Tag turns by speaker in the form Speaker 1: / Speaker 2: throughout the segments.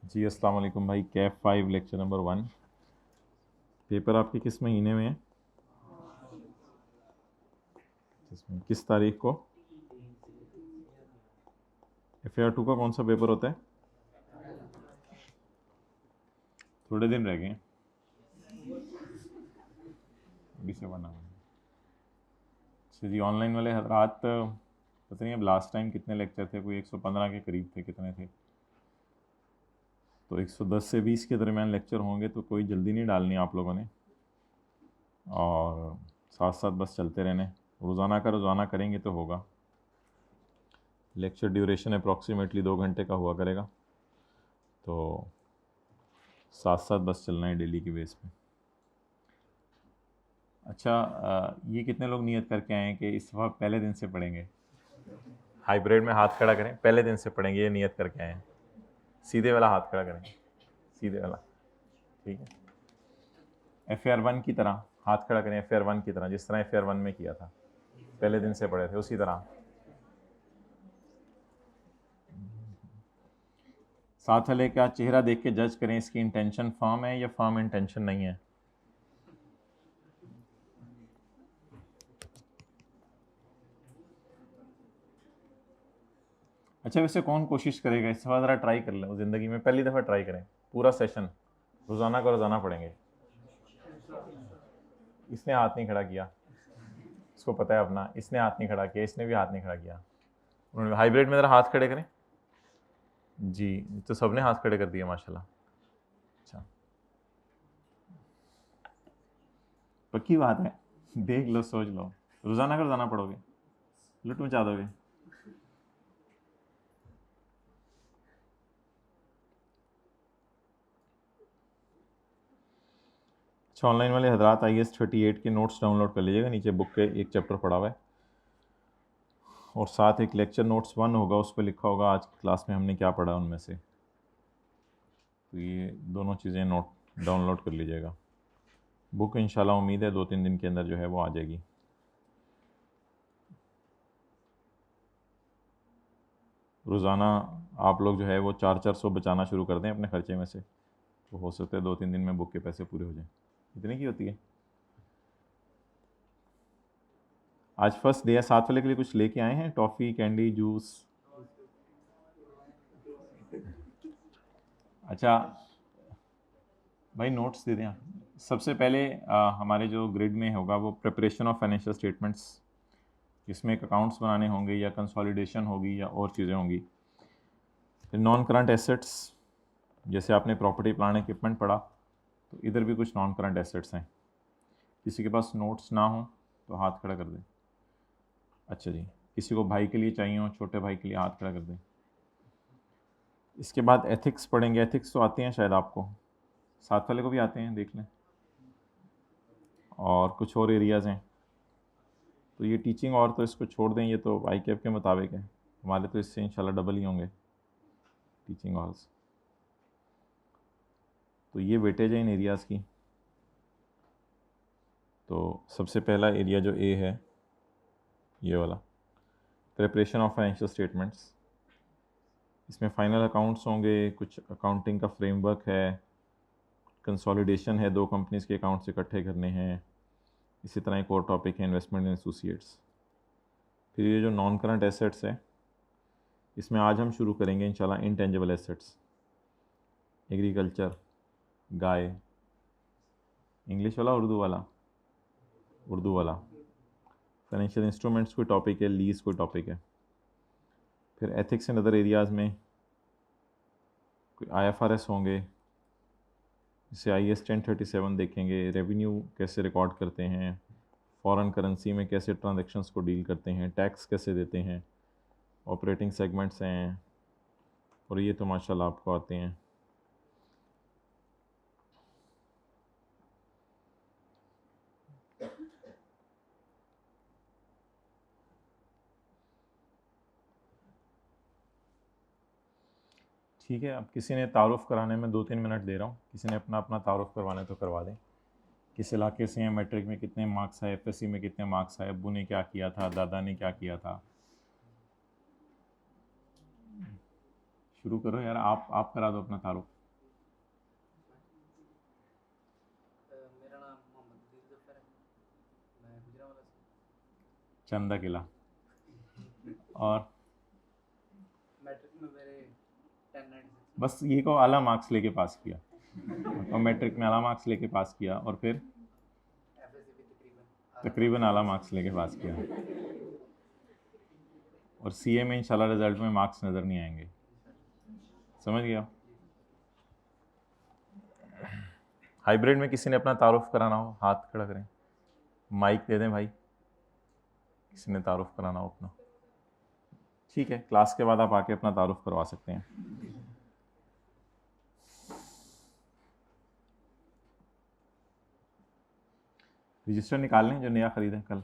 Speaker 1: जी अस्सलाम वालेकुम भाई। Kaif 5 lecture number 1। पेपर आपके किस महीने में है? किस तारीख को? FAR 2 का कौन सा पेपर होता है? थोड़े दिन रह गए हैं, अभी से बना हुआ है। अच्छा जी, ऑनलाइन वाले हजरात पता नहीं अब लास्ट टाइम कितने लेक्चर थे, कोई 115 के करीब थे, कितने थे? तो 110 से 20 के दरमियान लेक्चर होंगे, तो कोई जल्दी नहीं डालनी आप लोगों ने, और साथ साथ बस चलते रहने। रोज़ाना का रोज़ाना करेंगे तो होगा। लेक्चर ड्यूरेशन अप्रॉक्सीमेटली 2 घंटे का हुआ करेगा, तो साथ साथ बस चलना है डेली की बेस पे। अच्छा, ये कितने लोग नियत करके आए हैं कि इस दफ़ा पहले दिन से पढ़ेंगे? हाइब्रिड में हाथ खड़ा करें, पहले दिन से पढ़ेंगे, ये नियत करके आए हैं। सीधे वाला हाथ खड़ा करें, सीधे वाला, ठीक है। FAR 1 की तरह हाथ खड़ा करें, FAR 1 की तरह, जिस तरह FAR 1 में किया था, पहले दिन से पढ़े थे उसी तरह। साथ वाले का चेहरा देख के जज करें इसकी इंटेंशन फर्म है या फर्म इंटेंशन नहीं है। अच्छा, वैसे कौन कोशिश करेगा इस दफ़ा? ज़रा ट्राई कर लें, ज़िंदगी में पहली दफ़ा ट्राई करें, पूरा सेशन रोज़ाना का रोज़ाना पढ़ेंगे। इसने हाथ नहीं खड़ा किया, इसको पता है अपना, इसने हाथ नहीं खड़ा किया, इसने भी हाथ नहीं खड़ा किया। उन्होंने हाइब्रिड में ज़रा हाथ खड़े करें। जी, तो सबने हाथ खड़े कर दिए माशाल्लाह। अच्छा, पक्की बात है, देख लो, सोच लो, रोज़ाना का रोज़ाना पढ़ोगे, लुट मचा दोगे। अच्छा, ऑनलाइन वाले हजरात IS 38 के नोट्स डाउनलोड कर लीजिएगा, नीचे बुक के एक चैप्टर पड़ा हुआ है, और साथ एक लेक्चर नोट्स 1 होगा, उस पर लिखा होगा आज की क्लास में हमने क्या पढ़ा उनमें से। तो ये दोनों चीज़ें नोट डाउनलोड कर लीजिएगा। बुक इंशाल्लाह उम्मीद है 2-3 दिन के अंदर जो है वो आ जाएगी। रोज़ाना आप लोग जो है वो 400-400 बचाना शुरू कर दें अपने ख़र्चे में से, तो हो सकता है 2-3 दिन में बुक के पैसे पूरे हो जाएं। इतनी की होती है। आज फर्स्ट डे है, साथ वाले के लिए कुछ लेके आए हैं? Toffee, candy, juice? अच्छा भाई, नोट्स दे दें आप। सबसे पहले हमारे जो ग्रिड में होगा वो प्रिपरेशन ऑफ फाइनेंशियल स्टेटमेंट्स, जिसमें एक अकाउंट्स बनाने होंगे या कंसोलिडेशन होगी या और चीज़ें होंगी। फिर नॉन करंट एसेट्स, जैसे आपने प्रॉपर्टी प्लांट इक्विपमेंट पढ़ा, तो इधर भी कुछ नॉन करंट एसेट्स हैं। किसी के पास नोट्स ना हो तो हाथ खड़ा कर दें। अच्छा जी, किसी को भाई के लिए चाहिए हो, छोटे भाई के लिए, हाथ खड़ा कर दें। इसके बाद एथिक्स पढ़ेंगे। एथिक्स तो आते हैं शायद आपको, साथ वाले को भी आते हैं, देख लें। और कुछ और एरियाज़ हैं, तो ये टीचिंग और तो इसको छोड़ दें, ये तो ICAP के मुताबिक है, हमारे तो इससे इंशाल्लाह डबल ही होंगे टीचिंग आवर्स। तो ये वेटेज है इन एरियाज़ की। तो सबसे पहला एरिया जो ए है, ये वाला, प्रिपरेशन ऑफ फाइनेंशियल स्टेटमेंट्स। इसमें फाइनल अकाउंट्स होंगे, कुछ अकाउंटिंग का फ्रेमवर्क है, कंसोलिडेशन है, 2 कंपनीज़ के अकाउंट्स इकट्ठे करने हैं। इसी तरह एक और टॉपिक है इन्वेस्टमेंट इन एसोसिएट्स। फिर ये जो नॉन करंट एसेट्स है, इसमें आज हम शुरू करेंगे इंशाल्लाह इनटेंजिबल एसेट्स। एग्रीकल्चर, गाय, इंग्लिश वाला उर्दू वाला? उर्दू वाला। फाइनेंशियल इंस्ट्रूमेंट्स कोई टॉपिक है, लीज कोई टॉपिक है। फिर एथिक्स एंड अदर एरियाज़ में कोई IFRS होंगे, जैसे IS 1037 देखेंगे, रेवेन्यू कैसे रिकॉर्ड करते हैं, फॉरेन करेंसी में कैसे ट्रांजैक्शंस को डील करते हैं, टैक्स कैसे देते हैं, ऑपरेटिंग सेगमेंट्स हैं, और ये तो माशाल्लाह आपको आते हैं। ठीक है, अब किसी ने तारुफ़ कराने में 2-3 मिनट दे रहा हूँ, किसी ने अपना अपना तारुफ़ करवाना है तो करवा दें। किस इलाके से हैं, मैट्रिक में कितने मार्क्स आए, FSC में कितने मार्क्स आए, अब्बू ने क्या किया था, दादा ने क्या किया था। शुरू करो यार, आप करा दो अपना तारुफ। चंदा किला। और
Speaker 2: मैट्रिक में मेरे 1096
Speaker 1: बस ये को आला मार्क्स लेके पास किया, और मैट्रिक में आला मार्क्स लेके पास किया, और फिर
Speaker 2: एफएससी भी
Speaker 1: तकरीबन आला मार्क्स लेके पास किया, और सीए में इंशाल्लाह रिजल्ट में मार्क्स नज़र नहीं आएंगे। समझ गया? हाइब्रिड में किसी ने अपना तारुफ कराना हो हाथ खड़ा करें, माइक दे दें भाई, किसी ने तारुफ कराना हो अपना। ठीक है, क्लास के बाद आप आके अपना तारुफ करवा सकते हैं। रजिस्टर निकाल लें जो नया खरीदें कल।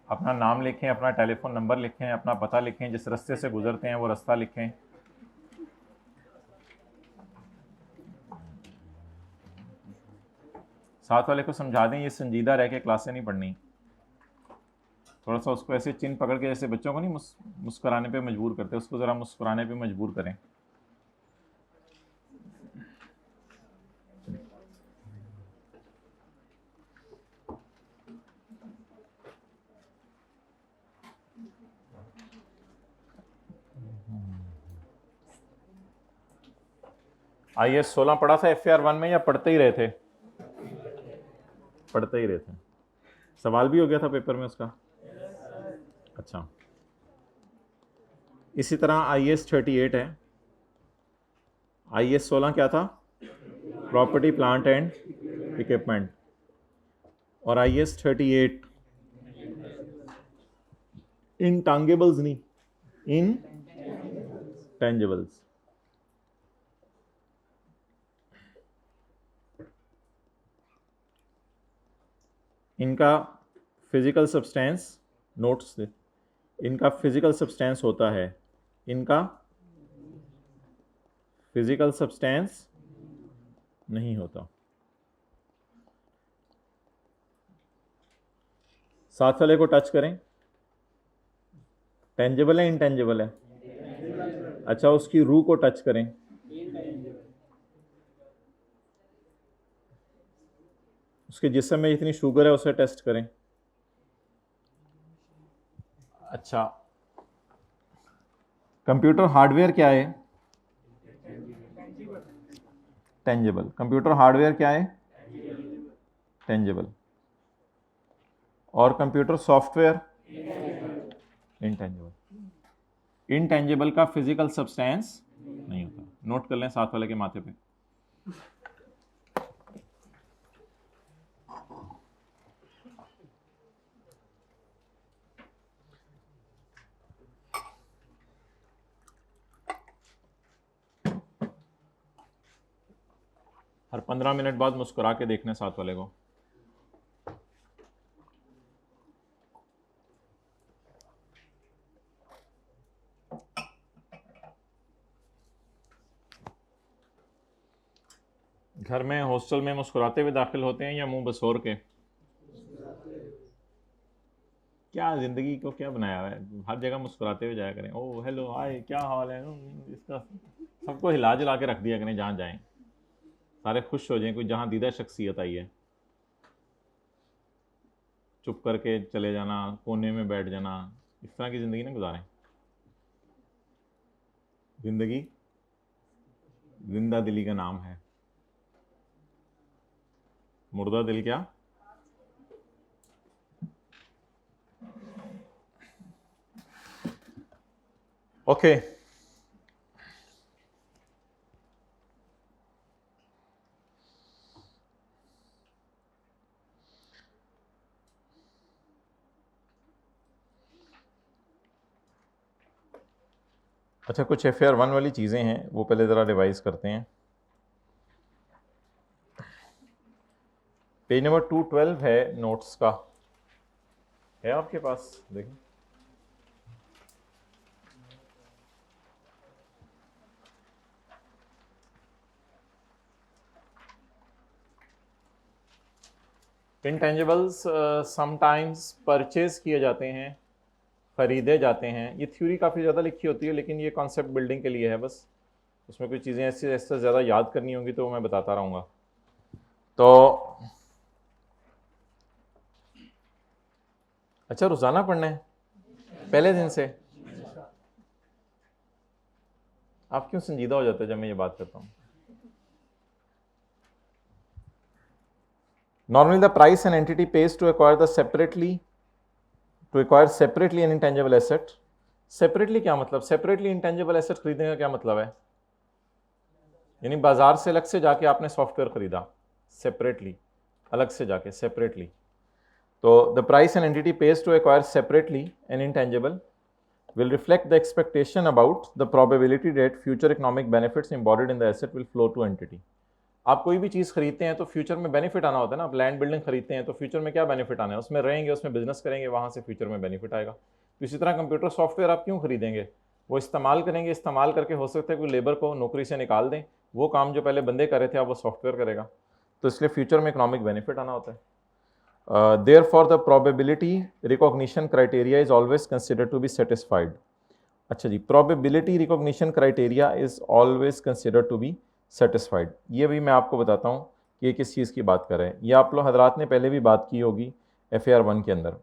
Speaker 1: अपना नाम लिखें, अपना टेलीफोन नंबर लिखें, अपना पता लिखें, जिस रास्ते से गुजरते हैं वो रास्ता लिखें। साथ वाले को समझा दें ये संजीदा रह के क्लासें नहीं पढ़नी। थोड़ा सा उसको ऐसे चिन पकड़ के, जैसे बच्चों को नहीं मुस्कुराने पे मजबूर करते, उसको ज़रा मुस्कुराने पे मजबूर करें। IAS 16 पढ़ा था FAR 1 में, या पढ़ते ही रहे थे? पढ़ते ही रहे थे। सवाल भी हो गया था पेपर में उसका? अच्छा। इसी तरह IAS 38 है। IAS 16 क्या था? Property plant and equipment. और IAS 38 इनटेंजिबल्स नहीं, इनटेंजिबल्स। इनका फिजिकल सब्सटेंस, नोट्स से, इनका फिजिकल सब्सटेंस होता है, इनका फिजिकल सब्सटेंस नहीं होता। साथ वाले को टच करें, टेंजिबल है इनटेंजिबल है? अच्छा, उसकी रूह को टच करें, उसके जिस्म में जितनी शुगर है उसे टेस्ट करें। अच्छा, कंप्यूटर हार्डवेयर क्या है? टेंजिबल। कंप्यूटर हार्डवेयर क्या है? टेंजिबल। और कंप्यूटर सॉफ्टवेयर? इनटेंजिबल। इनटेंजिबल का फिजिकल सब्सटेंस नहीं होता। नोट कर लें साथ वाले के माथे पे। हर 15 मिनट बाद मुस्कुरा के देखने साथ वाले को। घर में, हॉस्टल में मुस्कुराते हुए दाखिल होते हैं या मुंह बसोर के? क्या ज़िंदगी को क्या बनाया हुआ है? हर जगह मुस्कुराते हुए जाया करें। ओ हेलो हाय क्या हाल है, इसका सबको हिला जुला के रख दिया करें जहाँ जाएं, सारे खुश हो जाएं। कोई जहाँ दीदा शख्सियत आई है, चुप करके चले जाना, कोने में बैठ जाना, इस तरह की ज़िंदगी ना गुजारें। ज़िंदगी जिंदा दिली का नाम है, मुर्दा दिल क्या? ओके। अच्छा, कुछ FAR 1 वाली चीज़ें हैं, वो पहले ज़रा रिवाइज करते हैं। पेज नंबर 212 है नोट्स का, है आपके पास? देखें। इंटेंजिबल्स समटाइम्स परचेज किए जाते हैं, ख़रीदे जाते हैं। ये थ्योरी काफ़ी ज़्यादा लिखी होती है, लेकिन ये कॉन्सेप्ट बिल्डिंग के लिए है बस। उसमें कुछ चीज़ें ऐसे ऐसे ज़्यादा याद करनी होंगी तो मैं बताता रहूँगा। तो अच्छा, रोजाना पढ़ना है पहले दिन से? आप क्यों संजीदा हो जाते हैं जब मैं ये बात करता हूँ? Normally the price an entity pays to acquire separately an intangible asset. Separately क्या मतलब? सेपरेटली इंटेंजिबल एसेट खरीदने का क्या मतलब है? यानी बाजार से अलग से जाके आपने सॉफ्टवेयर खरीदा, सेपरेटली, अलग से जाके, सेपरेटली। तो the price an entity pays to acquire separately an intangible will reflect the expectation about the probability that future economic benefits embodied in the asset will flow to entity। आप कोई भी चीज़ खरीदते हैं तो फ्यूचर में benefit आना होता है ना। आप लैंड बिल्डिंग खरीदते हैं तो फ्यूचर में क्या बेनिफिट आना है? उसमें रहेंगे, उसमें बिजनेस करेंगे, वहाँ से फ्यूचर में बेनिफिट आएगा। तो इसी तरह कंप्यूटर सॉफ्टवेयर आप क्यों खरीदेंगे? वो इस्तेमाल करेंगे, इस्तेमाल करके हो सकता है कोई लेबर को नौकरी से निकाल दें, वो काम जो पहले बंदे कर रहे थे अब वो सॉफ्टवेयर करेगा। तो इसलिए फ्यूचर में इकोनॉमिक बेनिफिट आना होता है। Therefore the probability recognition criteria is always considered to be satisfied। अच्छा जी, probability recognition criteria is always considered to be satisfied। ये भी मैं आपको बताता हूँ कि ये किस चीज़ की बात कर रहे हैं। ये आप लोग हजरात ने पहले भी बात की होगी FAR 1 के अंदर।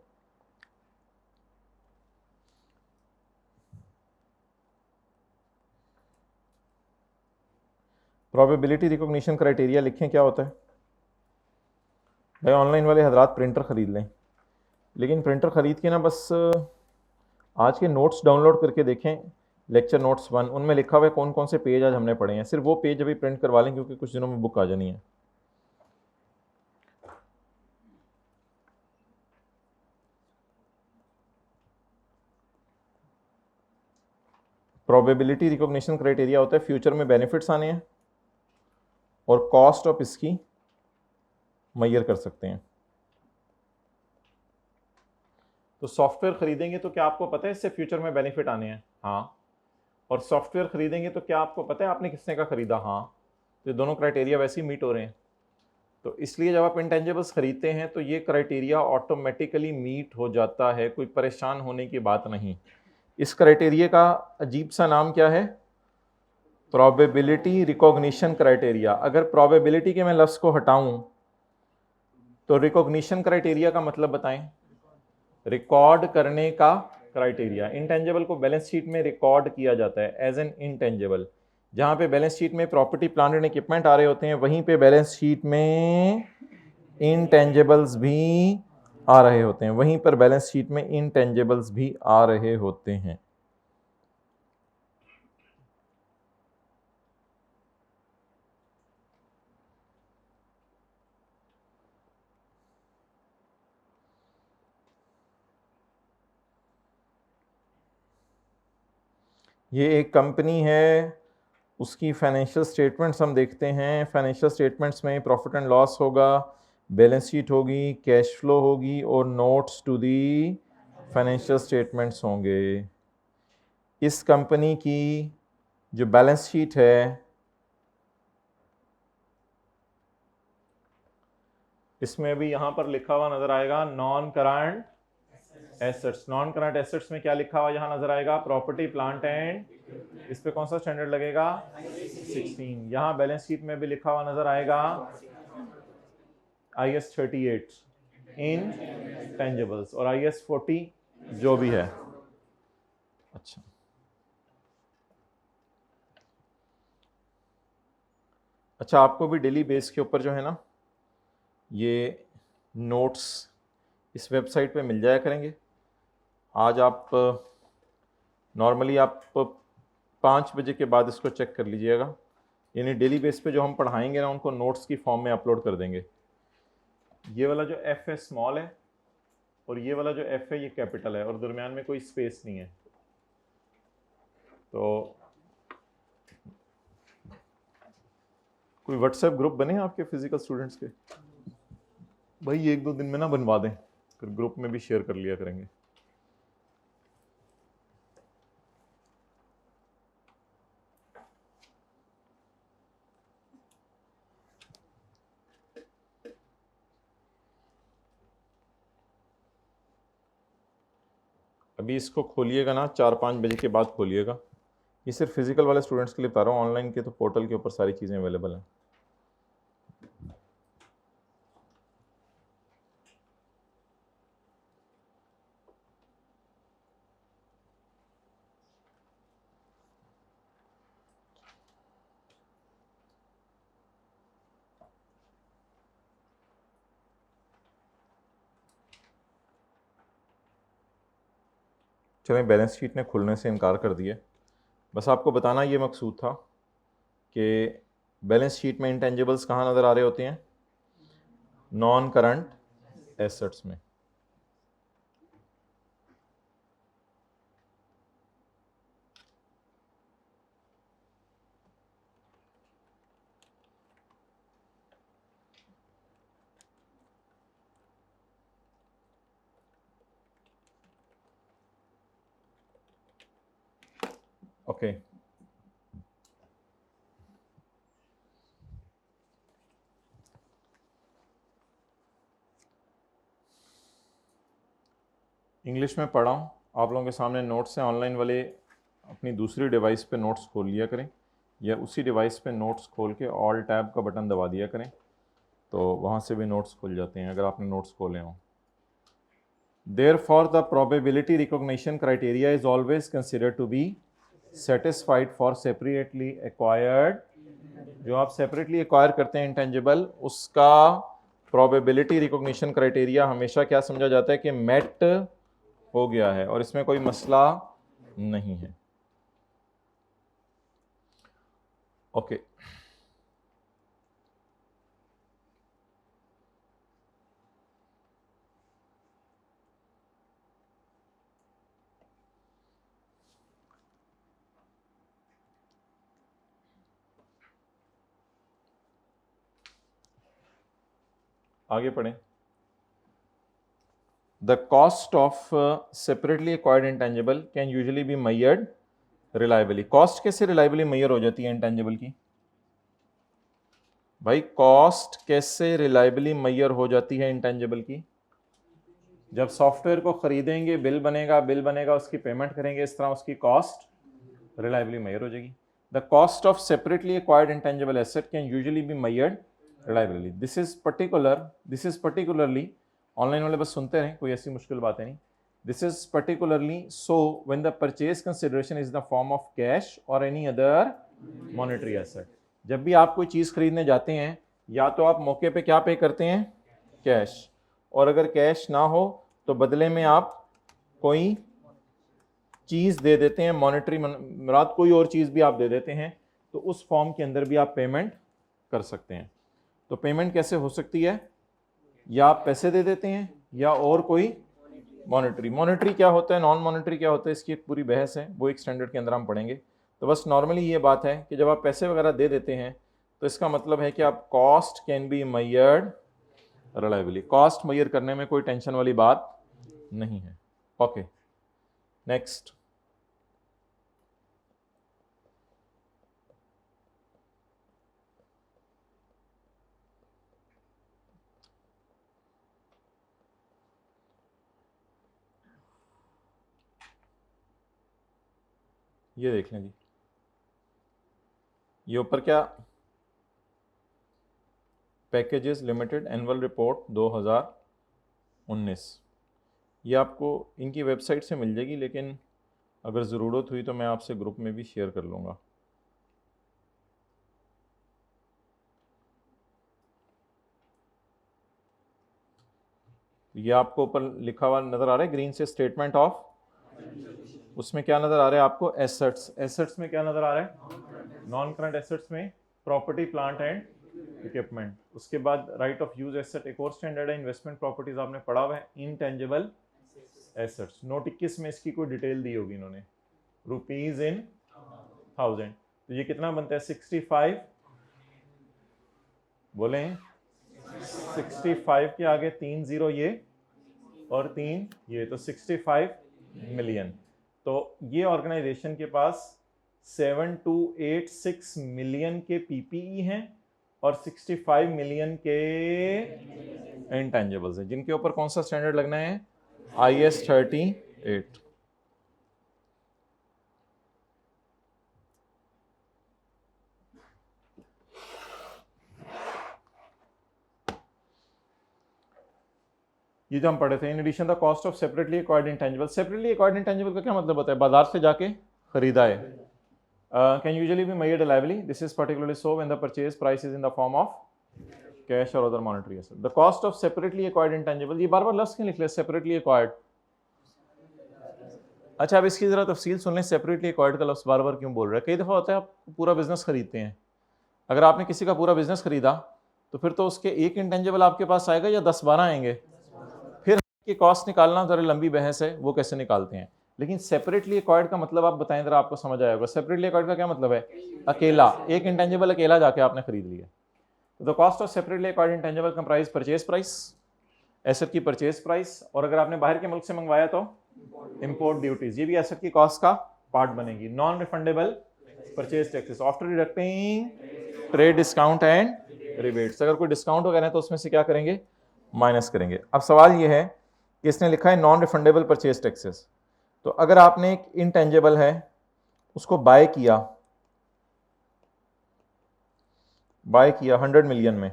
Speaker 1: probability recognition criteria लिखें, क्या होता है भाई? ऑनलाइन वाले हजरात प्रिंटर ख़रीद लें, लेकिन प्रिंटर ख़रीद के ना बस आज के नोट्स डाउनलोड करके देखें, लेक्चर नोट्स 1, उनमें लिखा हुआ है कौन कौन से पेज आज हमने पढ़े हैं। सिर्फ वो पेज अभी प्रिंट करवा लें क्योंकि कुछ दिनों में बुक आ जानी है। प्रोबेबिलिटी रिकॉग्निशन क्राइटेरिया होता है फ्यूचर में बेनिफिट्स आने हैं और कॉस्ट ऑफ इसकी मैयर कर सकते हैं। तो सॉफ्टवेयर खरीदेंगे तो क्या आपको पता है इससे फ्यूचर में बेनिफिट आने हैं? हाँ। और सॉफ्टवेयर खरीदेंगे तो क्या आपको पता है आपने किसने का खरीदा? हाँ। तो ये दोनों क्राइटेरिया वैसे ही मीट हो रहे हैं। तो इसलिए जब आप इंटेंजिबल्स खरीदते हैं तो ये क्राइटेरिया ऑटोमेटिकली मीट हो जाता है, कोई परेशान होने की बात नहीं। इस क्राइटेरिया का अजीब सा नाम क्या है? Probability recognition criteria. अगर प्रोबेबिलिटी के मैं लफ्ज़ को हटाऊं तो रिकॉग्निशन क्राइटेरिया का मतलब बताएं? रिकॉर्ड करने का क्राइटेरिया। इंटेंजिबल को बैलेंस शीट में रिकॉर्ड किया जाता है एज एन इंटेंजिबल। जहां पे बैलेंस शीट में प्रॉपर्टी प्लांट एंड इक्विपमेंट आ रहे होते हैं, वहीं पे बैलेंस शीट में इंटेंजिबल्स भी आ रहे होते हैं, वहीं पर बैलेंस शीट में इंटेंजिबल्स भी आ रहे होते हैं। ये एक कंपनी है, उसकी फाइनेंशियल स्टेटमेंट्स हम देखते हैं। फाइनेंशियल स्टेटमेंट्स में प्रॉफिट एंड लॉस होगा, बैलेंस शीट होगी, कैश फ्लो होगी और notes to the financial statements होंगे। इस कंपनी की जो बैलेंस शीट है इसमें भी यहाँ पर लिखा हुआ नजर आएगा non current assets. Non current assets में क्या लिखा हुआ यहाँ नजर आएगा? प्रॉपर्टी प्लांट एंड, इस पे कौन सा स्टैंडर्ड लगेगा? 16। यहाँ बैलेंस शीट में भी लिखा हुआ नजर आएगा IS 38 इन टेंजिबल्स और IS 40 जो भी है। अच्छा, अच्छा, आपको भी डेली बेस के ऊपर जो है ना ये नोट्स इस वेबसाइट पे मिल जाया करेंगे। आज आप नॉर्मली आप 5 बजे के बाद इसको चेक कर लीजिएगा, यानी डेली बेस पे जो हम पढ़ाएंगे ना उनको नोट्स की फॉर्म में अपलोड कर देंगे। ये वाला जो F है स्मॉल है और ये वाला जो F है ये कैपिटल है और दरमियान में कोई स्पेस नहीं है। तो कोई व्हाट्सएप ग्रुप बने आपके फिजिकल स्टूडेंट्स के? भाई 1-2 दिन में ना बनवा दें, फिर ग्रुप में भी शेयर कर लिया करेंगे। अभी इसको खोलिएगा ना 4-5 बजे के बाद खोलिएगा। ये सिर्फ फिजिकल वाले स्टूडेंट्स के लिए बता रहा हूँ, ऑनलाइन के तो पोर्टल के ऊपर सारी चीज़ें अवेलेबल हैं। चलें, बैलेंस शीट ने खुलने से इनकार कर दिया। बस आपको बताना ये मकसूद था कि बैलेंस शीट में इंटेंजिबल्स कहाँ नज़र आ रहे होते हैं? नॉन करंट एसेट्स में। ओके, इंग्लिश में पढ़ा हूँ, आप लोगों के सामने नोट्स हैं ऑनलाइन वाले। अपनी दूसरी डिवाइस पे नोट्स खोल लिया करें, या उसी डिवाइस पे नोट्स खोल के ऑल टैब का बटन दबा दिया करें, तो वहाँ से भी नोट्स खुल जाते हैं अगर आपने नोट्स खोले हों। Therefore, the probability recognition criteria is always considered to be satisfied for separately acquired। जो आप सेपरेटली एक्वायर करते हैं इंटेंजिबल, उसका प्रोबेबिलिटी रिकॉग्निशन क्राइटेरिया हमेशा क्या समझा जाता है कि मेट हो गया है और इसमें कोई मसला नहीं है। ओके, आगे पढ़ें। The cost of separately acquired intangible can usually be measured reliably. Cost कैसे रिलायबली मेजर हो जाती है इंटेंजिबल की? भाई कॉस्ट कैसे रिलायबली मेजर हो जाती है इंटेंजिबल की? जब सॉफ्टवेयर को खरीदेंगे, बिल बनेगा, उसकी पेमेंट करेंगे, इस तरह उसकी कॉस्ट रिलायबली मेजर हो जाएगी। The cost of separately acquired intangible asset can usually be measured reliably. This is particularly, online वाले बस सुनते रहें, कोई ऐसी मुश्किल बात है नहीं। This is particularly so when the purchase consideration is the form of cash और एनी अदर मॉनेटरी एसेट। जब भी आप कोई चीज़ खरीदने जाते हैं, या तो आप मौके पे क्या पे करते हैं? कैश। और अगर कैश ना हो तो बदले में आप कोई चीज़ दे देते हैं, मॉनेटरी मुराद कोई और चीज़ भी आप दे देते हैं, तो उस फॉर्म के अंदर भी आप पेमेंट कर सकते हैं। तो पेमेंट कैसे हो सकती है? या आप पैसे दे देते हैं या और कोई मॉनेटरी क्या होता है, नॉन मॉनेटरी क्या होता है, इसकी एक पूरी बहस है, वो एक स्टैंडर्ड के अंदर हम पढ़ेंगे। तो बस नॉर्मली ये बात है कि जब आप पैसे वगैरह दे देते हैं तो इसका मतलब है कि आप cost can be measured reliably. Cost measure करने में कोई टेंशन वाली बात नहीं है। Okay, next. ये देख लें जी, ये ऊपर क्या, पैकेजेस लिमिटेड एनुअल रिपोर्ट 2019, ये आपको इनकी वेबसाइट से मिल जाएगी, लेकिन अगर ज़रूरत हुई तो मैं आपसे ग्रुप में भी शेयर कर लूँगा। ये आपको ऊपर लिखा हुआ नज़र आ रहा है ग्रीन से, स्टेटमेंट ऑफ, उसमें क्या नज़र आ रहा है आपको? एसेट्स। एसेट्स में क्या नज़र आ रहा है? नॉन करंट एसेट्स में प्रॉपर्टी, प्लांट एंड इक्विपमेंट। उसके बाद राइट ऑफ यूज एसेट, एक और स्टैंडर्ड है, इन्वेस्टमेंट प्रॉपर्टीज आपने पढ़ा हुआ है। इनटेंजिबल एसेट्स, नोट 21 में इसकी कोई डिटेल दी होगी इन्होंने, रुपीज इन 1000। तो ये कितना बनता है? 65, बोले 65 के आगे 3 जीरो ये और 3 ये, तो 65 मिलियन। तो ये ऑर्गेनाइजेशन के पास 7286 मिलियन के पीपीई हैं और 65 मिलियन के इंटेंजिबल्स हैं, जिनके ऊपर कौन सा स्टैंडर्ड लगना है? IS 38। ये जो हम पढ़े थे, in addition the cost of separately acquired intangible. Separately acquired intangible का क्या मतलब होता है? बाजार से जाके खरीदा है। Can usually be measured reliably. This is particularly so when the purchase price is in the form of cash और other monetary asset. The cost of separately acquired intangible, ये बार बार लफ्ज क्यों लिख ले? सेपरेटली एक्वायर्ड, अच्छा, अब इसकी ज़रा तफसील सुन लें। सेपरेटली एक्वायर्ड का लफ्ज़ बार बार क्यों बोल रहा है? कई दफ़ा होता है आप पूरा बिजनेस खरीदते हैं, अगर आपने किसी का पूरा बिजनेस खरीदा तो फिर तो उसके एक इंटेंजिबल आपके पास आएगा या 10-12 आएंगे? फिर की कॉस्ट निकालना ज़रा लंबी बहस है, वो कैसे निकालते हैं। लेकिन सेपरेटली एक्वायर्ड का मतलब आप बताएं ज़रा, आपको समझ आया होगा। सेपरेटली एक्वायर्ड का क्या मतलब है? अकेला, एक इंटेंजिबल अकेला जाके आपने खरीद लिया। The cost of separately acquired intangible comprise purchase price, asset की परचेज प्राइस, और अगर आपने बाहर के मुल्क से मंगवाया तो इंपोर्ट ड्यूटीज, ये भी एसेट की कॉस्ट का पार्ट बनेगी। Non refundable purchase taxes after deducting trade discount and rebates. अगर कोई डिस्काउंट वगैरह है तो उसमें से क्या करेंगे? माइनस करेंगे। अब सवाल ये है कि इसने लिखा है नॉन रिफंडेबल परचेज टैक्सेस, तो अगर आपने एक इंटेंजिबल है उसको बाय किया 100 मिलियन में,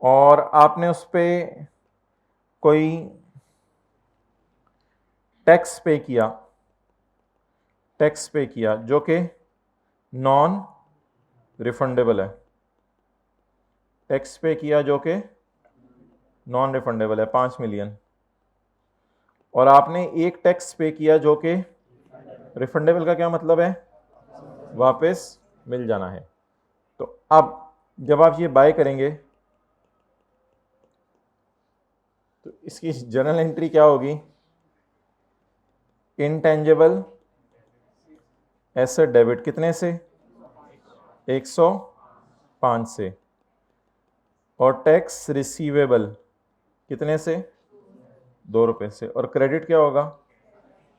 Speaker 1: और आपने उस पर कोई टैक्स पे किया जो कि नॉन रिफंडेबल है, टैक्स पे किया जो कि नॉन रिफंडेबल है 5 मिलियन, और आपने एक टैक्स पे किया जो कि रिफंडेबल का क्या मतलब है? वापस मिल जाना है। तो अब जब आप ये बाय करेंगे तो इसकी जर्नल एंट्री क्या होगी? इंटेंजिबल एसेट डेबिट कितने से? 105 से, और टैक्स रिसीवेबल कितने से? 2 रुपये से, और क्रेडिट क्या होगा?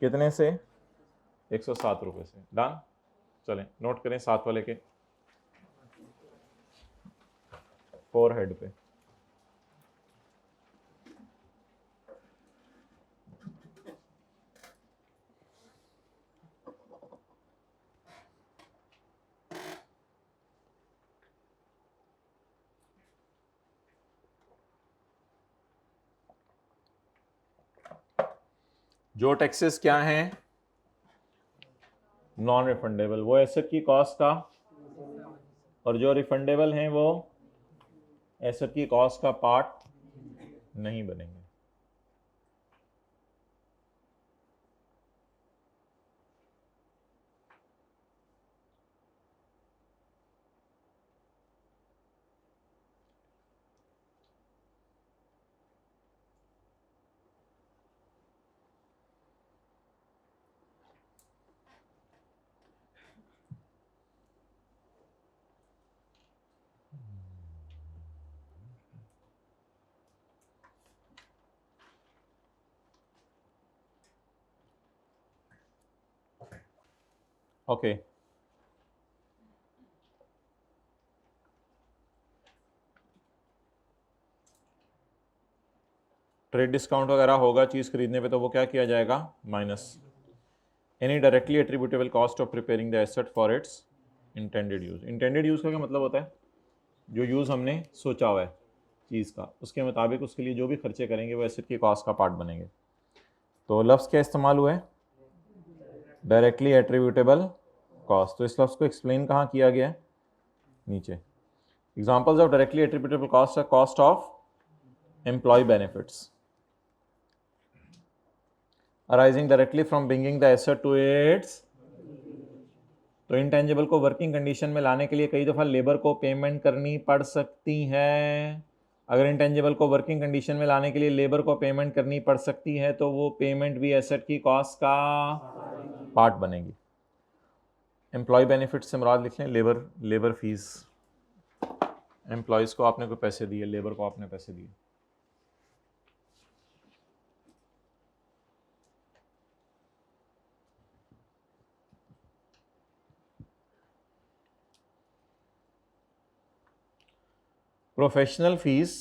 Speaker 1: कितने से? 107 रुपये से। डन। चलें नोट करें साथ वाले के फोर हेड पे। जो टैक्सेस क्या हैं? नॉन रिफंडेबल, वो एसेट की कॉस्ट का, और जो रिफंडेबल हैं वो एसेट की कॉस्ट का पार्ट नहीं बनेंगे। ओके ट्रेड डिस्काउंट वगैरह होगा चीज़ खरीदने पे तो वो क्या किया जाएगा? Minus. Any directly attributable cost of preparing the asset for its intended use. Intended use का क्या मतलब होता है? जो यूज़ हमने सोचा हुआ है चीज़ का, उसके मुताबिक उसके लिए जो भी खर्चे करेंगे वो एसेट की कॉस्ट का पार्ट बनेंगे। तो लफ्ज़ क्या इस्तेमाल हुआ है? Directly attributable cost. तो इस लफ्ज़ को एक्सप्लेन कहाँ किया गया है? नीचे। Examples of directly attributable cost है cost of employ benefits arising directly from bringing the asset to its. तो इंटेंजिबल को वर्किंग कंडीशन में लाने के लिए कई दफ़ा लेबर को पेमेंट करनी पड़ सकती है। अगर इंटेंजिबल को वर्किंग कंडीशन में लाने के लिए लेबर को पेमेंट करनी पड़ सकती है तो वो पेमेंट भी एसेट की कॉस्ट का पार्ट बनेगी। एम्प्लॉय बेनिफिट से मुराद लिख लें लेबर फीस। एम्प्लॉयज़ को आपने कोई पैसे दिए, लेबर को आपने पैसे दिए। Professional fees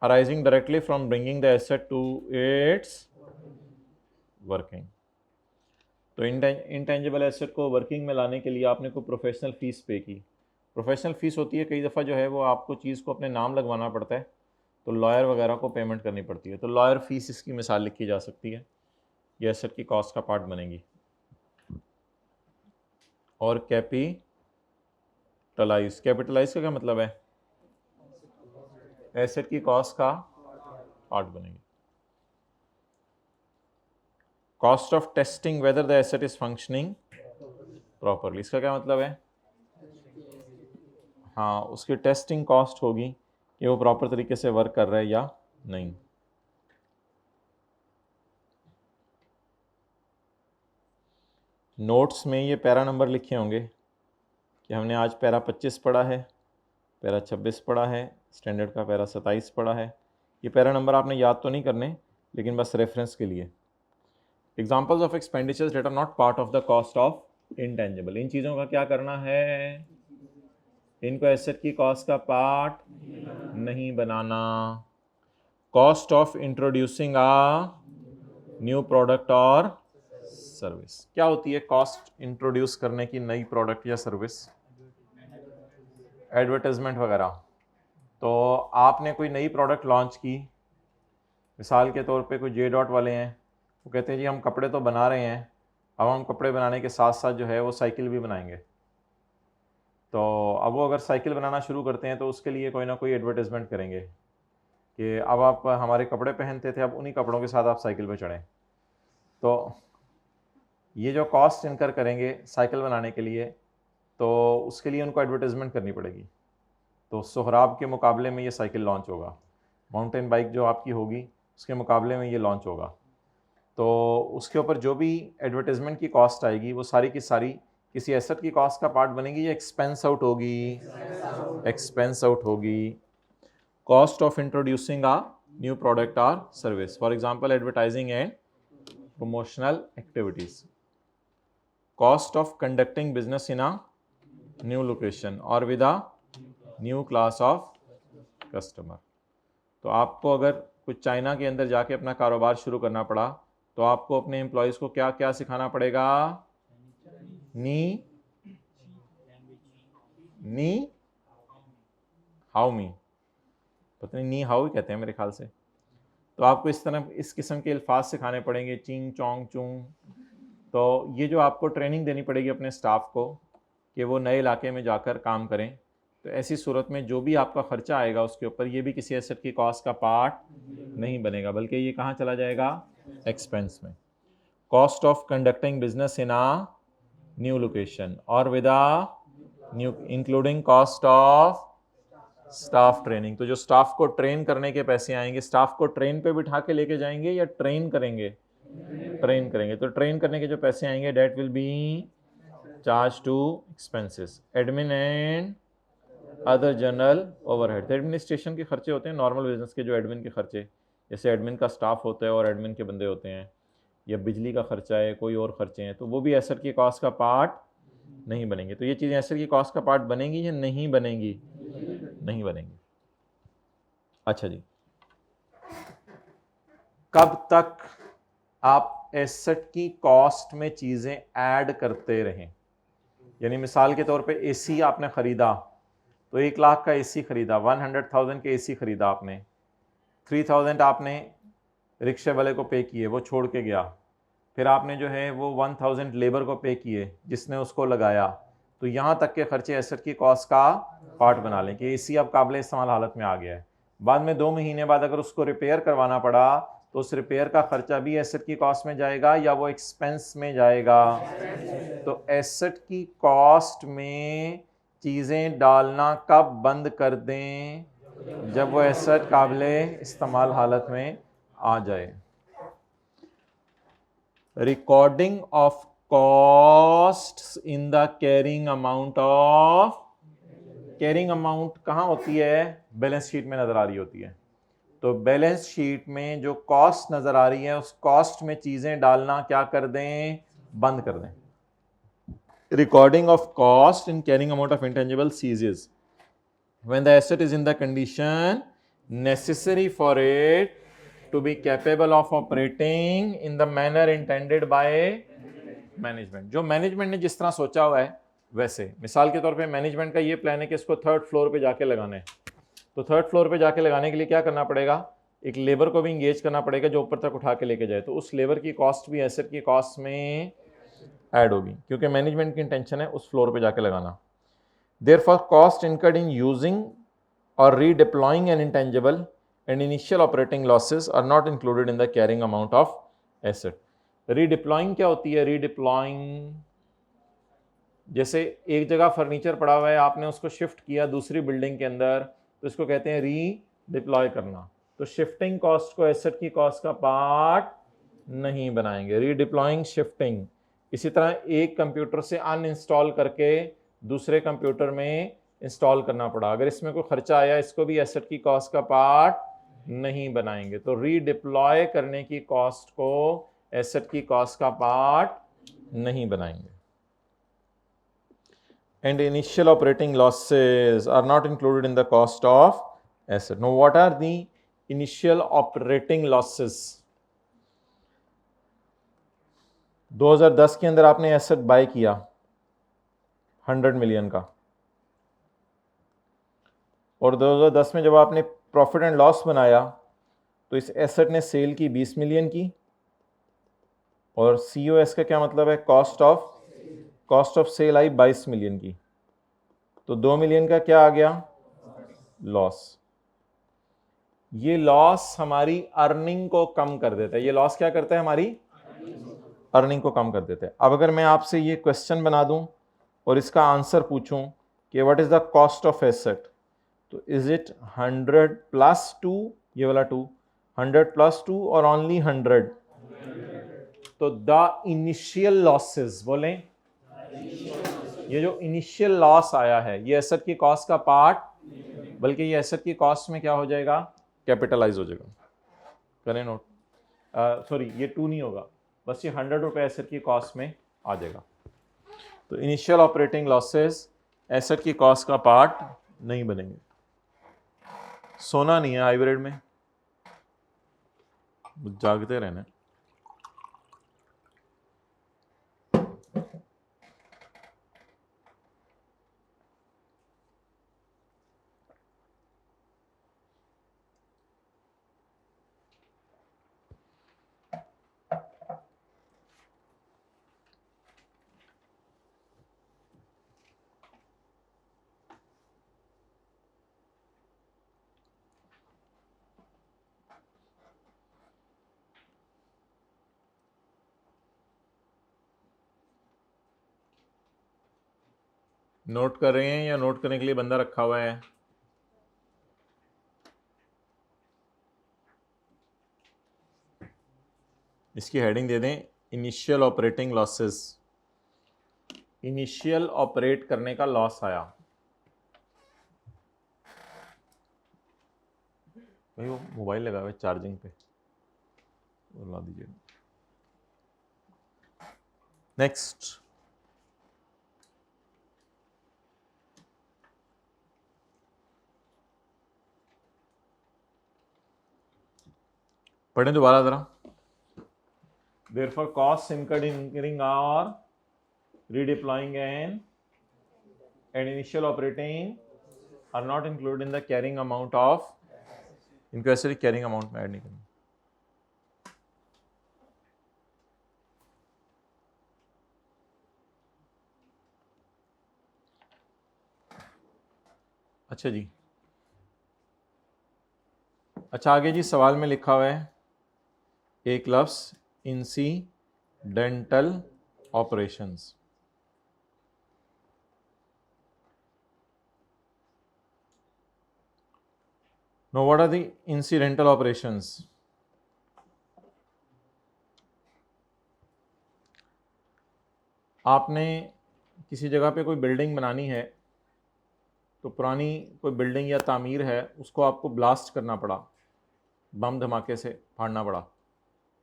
Speaker 1: arising directly from bringing the asset to its working. तो इंटेंजिबल एसेट को वर्किंग में लाने के लिए आपने कोई प्रोफेशनल फ़ीस पे की। प्रोफेशनल फ़ीस होती है कई दफ़ा जो है वो आपको चीज़ को अपने नाम लगवाना पड़ता है, तो लॉयर वगैरह को पेमेंट करनी पड़ती है। तो लॉयर फीस इसकी मिसाल लिखी जा सकती है, ये एसेट की कॉस्ट का पार्ट बनेगी। और कैपिटलाइज का क्या मतलब है? एसेट की कॉस्ट का पार्ट बनेगी। Cost of testing whether the asset is functioning properly. इसका क्या मतलब है? हाँ, उसकी टेस्टिंग कॉस्ट होगी कि वो प्रॉपर तरीके से वर्क कर रहा है या नहीं। नोट्स में ये पैरा नंबर लिखे होंगे कि हमने आज पैरा 25 पढ़ा है, पैरा 26 पढ़ा है, स्टैंडर्ड का पैरा 27 पढ़ा है। ये पैरा नंबर आपने याद तो नहीं करने, लेकिन बस रेफरेंस के लिए। Examples of expenditures that are not part of the cost of intangible. इन चीज़ों का क्या करना है? इनको एसेट की कॉस्ट का पार्ट नहीं बनाना। Cost of introducing a new product और सर्विस। क्या होती है कॉस्ट इंट्रोड्यूस करने की नई प्रोडक्ट या सर्विस? एडवर्टाइजमेंट वगैरह। तो आपने कोई नई प्रोडक्ट लॉन्च की, मिसाल के तौर पे कोई जे डॉट वाले हैं, वो कहते हैं जी हम कपड़े तो बना रहे हैं, अब हम कपड़े बनाने के साथ साथ जो है वो साइकिल भी बनाएंगे। तो अब वो अगर साइकिल बनाना शुरू करते हैं तो उसके लिए कोई ना कोई एडवर्टाइजमेंट करेंगे कि अब आप हमारे कपड़े पहनते थे, अब उन्हीं कपड़ों के साथ आप साइकिल पे चढ़ें। तो ये जो कॉस्ट इनकर करेंगे साइकिल बनाने के लिए, तो उसके लिए उनको एडवर्टाइजमेंट करनी पड़ेगी। तो सोहराब के मुकाबले में ये साइकिल लॉन्च होगा, माउंटेन बाइक जो आपकी होगी उसके मुकाबले में ये लॉन्च होगा। तो उसके ऊपर जो भी एडवर्टाइजमेंट की कॉस्ट आएगी वो सारी की सारी किसी एसेट की कॉस्ट का पार्ट बनेगी या एक्सपेंस आउट होगी? एक्सपेंस आउट होगी। Cost of introducing a new product और service, for example advertising and promotional activities. Cost of conducting business in a new location or with a new class of customer. तो आपको अगर कुछ China के अंदर जाके अपना कारोबार शुरू करना पड़ा तो आपको अपने एम्प्लॉयज़ को क्या क्या सिखाना पड़ेगा? नी हाउ मी, पता नहीं, नी हाउ ही कहते हैं मेरे ख्याल से। तो आपको इस किस्म के अल्फाज सिखाने पड़ेंगे, चिंग चोंग चुंग। तो ये जो आपको ट्रेनिंग देनी पड़ेगी अपने स्टाफ को कि वो नए इलाके में जाकर काम करें। तो ऐसी सूरत में जो भी आपका ख़र्चा आएगा उसके ऊपर ये भी किसी एसेट की कॉस्ट का पार्ट नहीं बनेगा, बल्कि ये कहाँ चला जाएगा? एक्सपेंस में। Cost of conducting business in a new location और with a new including cost of staff training. तो जो स्टाफ को ट्रेन करने के पैसे आएंगे, स्टाफ को ट्रेन पे बिठा के लेके जाएंगे या ट्रेन करेंगे? ट्रेन करेंगे। तो ट्रेन करने के जो पैसे आएंगे that will be charge to expenses. Admin and other general overhead. Administration के खर्चे होते हैं नॉर्मल बिजनेस के, जो एडमिन के खर्चे, जैसे एडमिन का स्टाफ होता है और एडमिन के बंदे होते हैं, या बिजली का खर्चा है, कोई और खर्चे हैं, तो वो भी एसेट की कॉस्ट का पार्ट नहीं बनेंगे। तो ये चीज़ें एसेट की कॉस्ट का पार्ट बनेंगी या नहीं बनेंगी? नहीं बनेंगी। अच्छा जी, कब तक आप एसेट की कॉस्ट में चीज़ें ऐड करते रहें? यानी मिसाल के तौर पे एसी आपने ख़रीदा, तो 1 लाख का एसी ख़रीदा, 100,000 के एसी ख़रीदा आपने, 3,000 आपने रिक्शे वाले को पे किए, वो छोड़ के गया, फिर आपने जो है वो 1,000 लेबर को पे किए जिसने उसको लगाया। तो यहाँ तक के खर्चे एसेट की कॉस्ट का पार्ट बना लें कि एसी अब काबिल इस्तेमाल हालत में आ गया है। बाद में 2 महीने बाद अगर उसको रिपेयर करवाना पड़ा तो उस रिपेयर का खर्चा भी एसेट की कॉस्ट में जाएगा या वो एक्सपेंस में जाएगा? तो एसेट की कॉस्ट में चीज़ें डालना कब बंद कर दें? जब वो एसेट काबिल इस्तेमाल हालत में आ जाए। Recording of costs in the carrying amount of. Carrying amount कहाँ होती है? बैलेंस शीट में नज़र आ रही होती है। तो बैलेंस शीट में जो कॉस्ट नज़र आ रही है उस कॉस्ट में चीज़ें डालना क्या कर दें? बंद कर दें। Recording of cost in carrying amount of intangible ceases when the asset is in the condition necessary for it to be capable of operating in the manner intended by management। जो मैनेजमेंट ने जिस तरह सोचा हुआ है वैसे। मिसाल के तौर पे मैनेजमेंट का ये प्लान है कि इसको 3rd फ्लोर पे जाके लगाना है, तो 3rd फ्लोर पे जाके लगाने के लिए क्या करना पड़ेगा? एक लेबर को भी इंगेज करना पड़ेगा जो ऊपर तक उठा के लेके जाए। तो उस लेबर की कॉस्ट भी एसेट की कॉस्ट में ऐड होगी क्योंकि मैनेजमेंट की इंटेंशन है उस फ्लोर पे जाके लगाना। Therefore cost incurred in using और redeploying an intangible and initial operating losses are not included in the carrying amount of asset। Redeploying क्या होती है? रीडिप्लॉइंग, जैसे एक जगह फर्नीचर पड़ा हुआ है, आपने उसको शिफ्ट किया दूसरी बिल्डिंग के अंदर, तो इसको कहते हैं रीडिप्लॉय करना। तो शिफ्टिंग कॉस्ट को एसेट की कॉस्ट का पार्ट नहीं बनाएंगे, रीडिप्लॉइंग शिफ्टिंग। इसी तरह एक कंप्यूटर से अनइंस्टॉल करके दूसरे कंप्यूटर में इंस्टॉल करना पड़ा, अगर इसमें कोई खर्चा आया, इसको भी एसेट की कॉस्ट का पार्ट नहीं बनाएंगे। तो रीडिप्लॉय करने की कॉस्ट को एसेट की कॉस्ट का पार्ट नहीं बनाएंगे। And initial operating losses are not included in the cost of asset. Now, what are the initial operating losses? 2010 के अंदर आपने एसेट बाय किया 100 मिलियन का, और 2010 में जब आपने प्रॉफिट एंड लॉस बनाया तो इस एसेट ने सेल की 20 मिलियन की, और COS का क्या मतलब है? Cost of sale I 22 million की, तो 2 मिलियन का क्या आ गया? लॉस। ये लॉस हमारी अर्निंग को कम कर देता है। ये लॉस क्या करता है? हमारी अर्निंग को कम कर देता है। अब अगर मैं आपसे ये क्वेश्चन बना दूं और इसका आंसर पूछूं कि what is the cost of asset, तो इज इट 100 प्लस 2, ये वाला 2, 100 प्लस 2 और ओनली 100? तो द इनिशियल लॉसेस, बोलें, ये जो इनिशियल लॉस आया है ये एसेट की कॉस्ट का पार्ट, बल्कि ये एसेट की कॉस्ट में क्या हो जाएगा? कैपिटलाइज हो जाएगा। करें नोट, सॉरी ये 2 नहीं होगा, बस ये 100 रुपये एसेट की कॉस्ट में आ जाएगा। तो इनिशियल ऑपरेटिंग लॉसेस एसेट की कॉस्ट का पार्ट नहीं बनेंगे। सोना नहीं है हाइब्रिड में, जागते रहना। नोट कर रहे हैं या नोट करने के लिए बंदा रखा हुआ है? इसकी हेडिंग दे दें initial operating losses. Initial operate करने का लॉस आया, भाई वो मोबाइल लगा हुआ है चार्जिंग पे, ला दीजिए। नेक्स्ट, पढ़ें दोबारा जरा। Therefore, costs incurred in incurring or redeploying and initial operating are not included in the carrying amount of, इनको ऐसे carrying amount में ऐड नहीं करना। अच्छा जी, अच्छा आगे जी सवाल में लिखा हुआ है एक लफ्ज़ incidental operations. Now what are the incidental operations? आपने किसी जगह पे कोई बिल्डिंग बनानी है, तो पुरानी कोई बिल्डिंग या तामीर है, उसको आपको ब्लास्ट करना पड़ा, बम धमाके से फाड़ना पड़ा।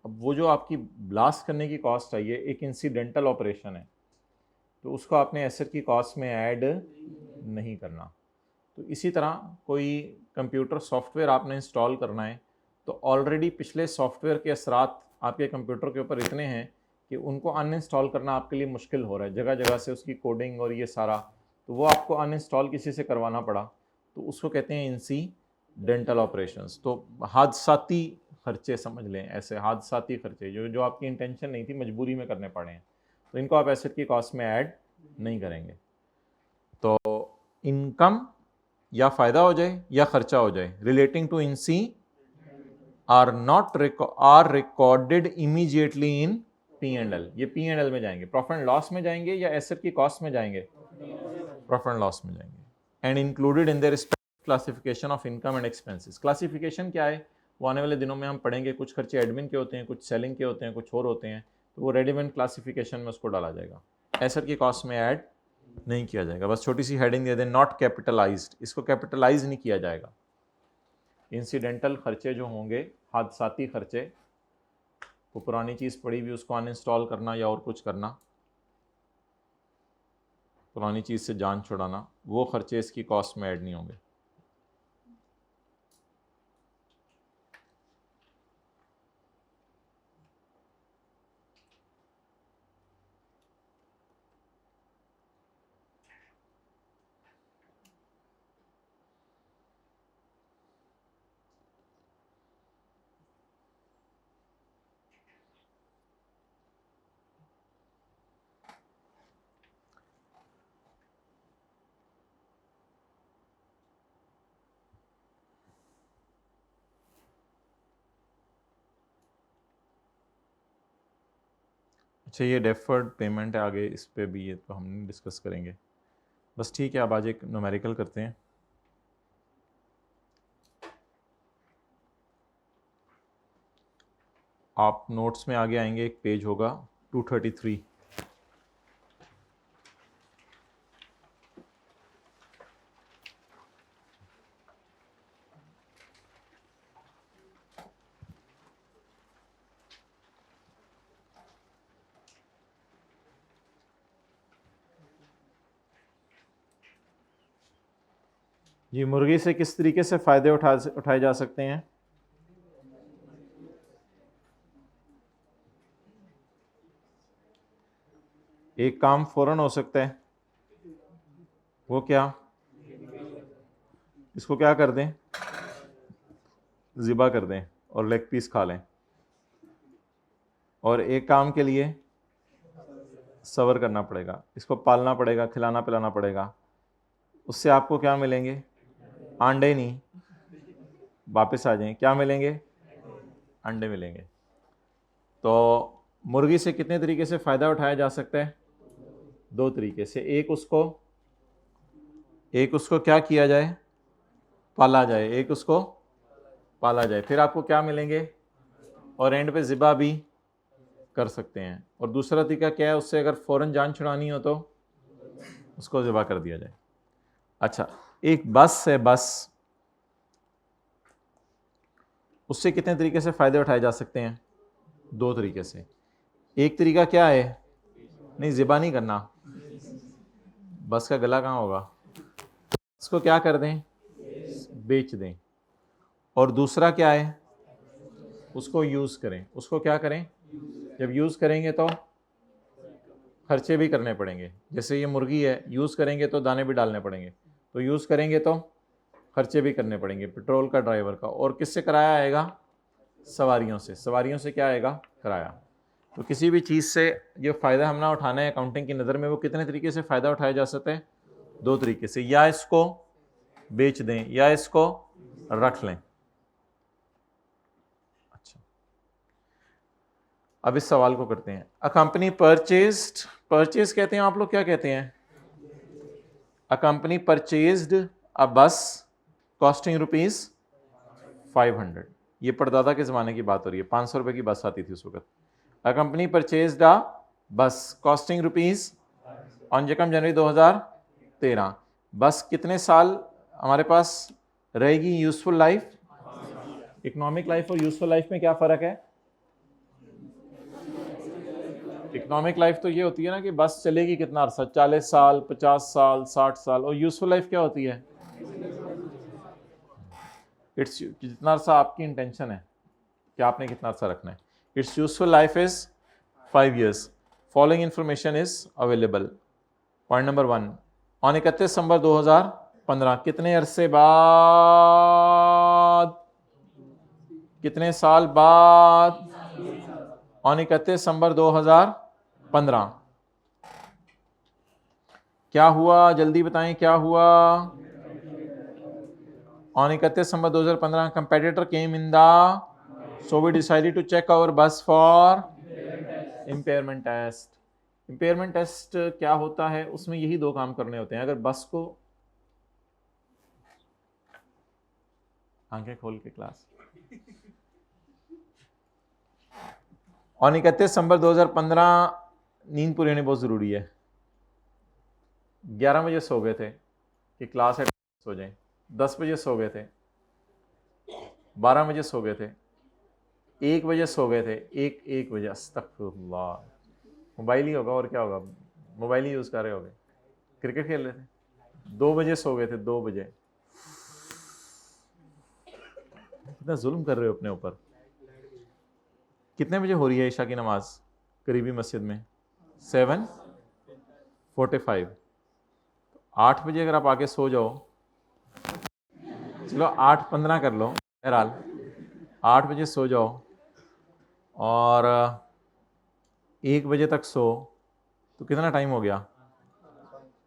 Speaker 1: अब वो जो आपकी ब्लास्ट करने की कॉस्ट आई है, एक इंसिडेंटल ऑपरेशन है, तो उसको आपने एसेट की कॉस्ट में ऐड नहीं करना। तो इसी तरह कोई कंप्यूटर सॉफ्टवेयर आपने इंस्टॉल करना है, तो ऑलरेडी पिछले सॉफ्टवेयर के असरात आपके कंप्यूटर के ऊपर इतने हैं कि उनको अनइंस्टॉल करना आपके लिए मुश्किल हो रहा है, जगह जगह से उसकी कोडिंग और ये सारा, तो वो आपको अनइंस्टॉल किसी से करवाना पड़ा, तो उसको कहते हैं इंसिडेंटल ऑपरेशंस। तो हादसाती खर्चे समझ लें, ऐसे हादसाती खर्चे जो आपकी इंटेंशन नहीं थी, मजबूरी में करने पड़े हैं, तो इनको आप एसेट की कॉस्ट में ऐड नहीं करेंगे। तो इनकम या फ़ायदा हो जाए या खर्चा हो जाए रिलेटिंग टू इंसी are recorded immediately in P&L, ये P&L में जाएंगे, प्रॉफिट एंड लॉस में जाएंगे या एसेट की कॉस्ट में जाएंगे? प्रॉफिट एंड लॉस में जाएंगे। And included in the respective classification of income and expenses. Classification क्या है वो आने वाले दिनों में हम पढ़ेंगे। कुछ खर्चे एडमिन के होते हैं, कुछ सेलिंग के होते हैं, कुछ और होते हैं, तो वो रेलिवेंट क्लासिफिकेशन में उसको डाला जाएगा, एसेट की कॉस्ट में ऐड नहीं किया जाएगा। बस छोटी सी हेडिंग दे दें, नॉट कैपिटलाइज्ड, इसको कैपिटलाइज नहीं किया जाएगा। इंसिडेंटल खर्चे जो होंगे, हादसाती खर्चे, वो पुरानी चीज़ पड़ी हुई उसको अनइंस्टॉल करना या और कुछ करना, पुरानी चीज़ से जान छुड़ाना, वो खर्चे इसकी कॉस्ट में ऐड नहीं होंगे। अच्छा, ये डेफर्ड पेमेंट है, आगे इस पे भी ये तो हम डिस्कस करेंगे। बस ठीक है, अब आज एक न्यूमेरिकल करते हैं। आप नोट्स में आगे आएंगे, एक पेज होगा 233। जी, मुर्गी से किस तरीके से फ़ायदे उठाए जा सकते हैं? एक काम फ़ौरन हो सकता है, वो क्या? इसको क्या कर दें? ज़िबा कर दें और लेग पीस खा लें। और एक काम के लिए सब्र करना पड़ेगा, इसको पालना पड़ेगा, खिलाना पिलाना पड़ेगा। उससे आपको क्या मिलेंगे? अंडे नहीं, वापस आ जाएं, क्या मिलेंगे? अंडे मिलेंगे। तो मुर्गी से कितने तरीके से फ़ायदा उठाया जा सकता है? दो तरीके से। एक उसको क्या किया जाए? पाला जाए। एक उसको पाला जाए, फिर आपको क्या मिलेंगे? और एंड पे ज़िबा भी कर सकते हैं। और दूसरा तरीका क्या है? उससे अगर फ़ौरन जान छुड़ानी हो तो उसको ज़िबा कर दिया जाए। अच्छा, एक बस है, बस, उससे कितने तरीके से फ़ायदे उठाए जा सकते हैं? दो तरीके से। एक तरीका क्या है? नहीं, ज़िबा नहीं करना, बस का गला कहाँ होगा? इसको क्या कर दें? बेच दें। और दूसरा क्या है? उसको यूज़ करें। उसको क्या करें? जब यूज़ करेंगे तो खर्चे भी करने पड़ेंगे। जैसे ये मुर्गी है, यूज़ करेंगे तो दाने भी डालने पड़ेंगे, तो यूज़ करेंगे तो खर्चे भी करने पड़ेंगे, पेट्रोल का, ड्राइवर का। और किससे किराया आएगा? सवारियों से। सवारियों से क्या आएगा? किराया। तो किसी भी चीज़ से ये फ़ायदा हम ना उठाना है अकाउंटिंग की नज़र में, वो कितने तरीके से फ़ायदा उठाया जा सकता है? दो तरीके से, या इसको बेच दें या इसको रख लें। अच्छा, अब इस सवाल को करते हैं। अ कंपनी परचेज कहते हैं आप लोग, क्या कहते हैं? अ कंपनी परचेज्ड अ बस कॉस्टिंग ₹500। ये परदादा के ज़माने की बात हो रही है, 500 रुपये की बस आती थी उस वक्त। अ कंपनी परचेज्ड अ बस कॉस्टिंग रुपीज़ ऑन 1 जनवरी 2013। बस कितने साल हमारे पास रहेगी यूज़फुल लाइफ? इकोनॉमिक लाइफ और यूज़फुल लाइफ में क्या फ़र्क है? इकोनॉमिक लाइफ तो ये होती है ना कि बस चलेगी कितना अरसा, 40 साल, 50 साल, 60 साल। और यूज़फुल लाइफ क्या होती है? इट्स जितना अरसा आपकी इंटेंशन है कि आपने कितना अरसा रखना है। It's useful life is 5 years। Following information is available. Point number 1, on 31 December 2015 कितने अरसे बाद, कितने साल बाद? ऑन 31 दिसंबर 2015 क्या हुआ? जल्दी बताएं, क्या हुआ? On 31 December 2015 competitor came in the, so we decided to check our bus for impairment test. Impairment test क्या होता है, उसमें यही दो काम करने होते हैं। अगर बस को, आंखें खोल के क्लास, और 31 दिसंबर 2015 नींद पूरी होनी बहुत ज़रूरी है। 11 बजे सो गए थे कि क्लास है, सो जाएं। 10 बजे सो गए थे, 12 बजे सो गए थे, 1 बजे सो गए थे, एक बजे, अस्तगफिरुल्लाह, मोबाइल ही होगा और क्या होगा, मोबाइल ही यूज़ कर रहे होगे, क्रिकेट खेल रहे थे। 2 बजे सो गए थे, 2 बजे। कितना जुल्म कर रहे हो अपने ऊपर। कितने बजे हो रही है ईशा की नमाज करीबी मस्जिद में? 7:45। 8 बजे अगर आप आके सो जाओ, चलो 8:15 कर लो, बहरहाल 8 बजे सो जाओ और 1 बजे तक सो, तो कितना टाइम हो गया?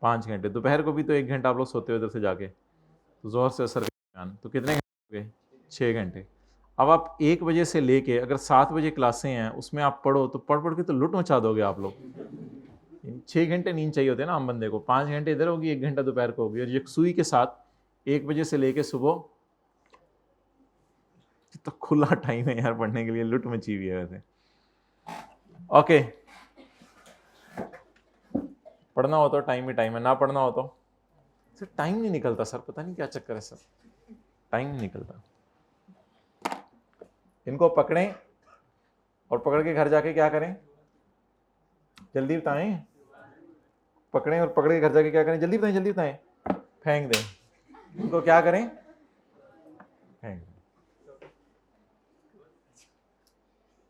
Speaker 1: 5 घंटे। दोपहर को भी तो 1 घंटा आप लोग सोते हो इधर से जाके, तो जोहर से असर के दरमियान, तो कितने घंटे हो गए? 6 घंटे। अब आप 1 बजे से लेके अगर 7 बजे क्लासें हैं, उसमें आप पढ़ो तो पढ़ के तो लुट मचा दोगे आप लोग। 6 घंटे नींद चाहिए होते हैं ना आम बंदे को, 5 घंटे इधर होगी, 1 घंटा दोपहर को होगी, और यकसुई के साथ 1 बजे से लेके सुबह, तो खुला टाइम है यार पढ़ने के लिए, लुट मची हुई है वैसे। ओके, पढ़ना हो तो टाइम ही टाइम है, ना पढ़ना हो तो सर टाइम नहीं निकलता सर, पता नहीं क्या चक्कर है सर, टाइम नहीं निकलता। इनको पकड़ें और पकड़ के घर जाके क्या करें, जल्दी बताएं। पकड़ें और पकड़ के घर जाके क्या करें, जल्दी बताएं, जल्दी बताएं। फेंक दें इनको, क्या करें, फेंक दें।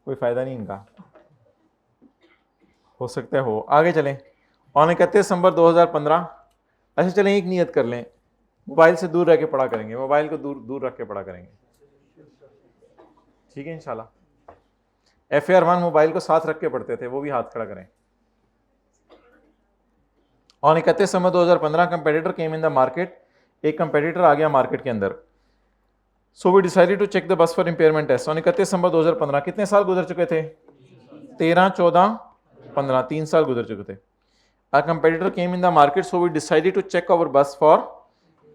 Speaker 1: कोई फायदा नहीं इनका, हो सकता है हो। आगे चलें। और 31 दिसंबर 2015। अच्छा चलें, एक नियत कर लें, मोबाइल से दूर रह के पढ़ा करेंगे, मोबाइल को दूर दूर रख के पढ़ा करेंगे, ठीक है इंशाल्लाह। FAR 1 मोबाइल को साथ रख के पढ़ते थे, वो भी हाथ खड़ा करें। और 31 December 2015 competitor came in the market, एक कंपेटिटर आ गया मार्केट के अंदर। So we decided to check the bus for impairment test. 31 December 2015, कितने साल गुजर चुके थे? 13, 14, 15, 3 साल गुजर चुके थे। A competitor came in the market, so we decided to check our bus for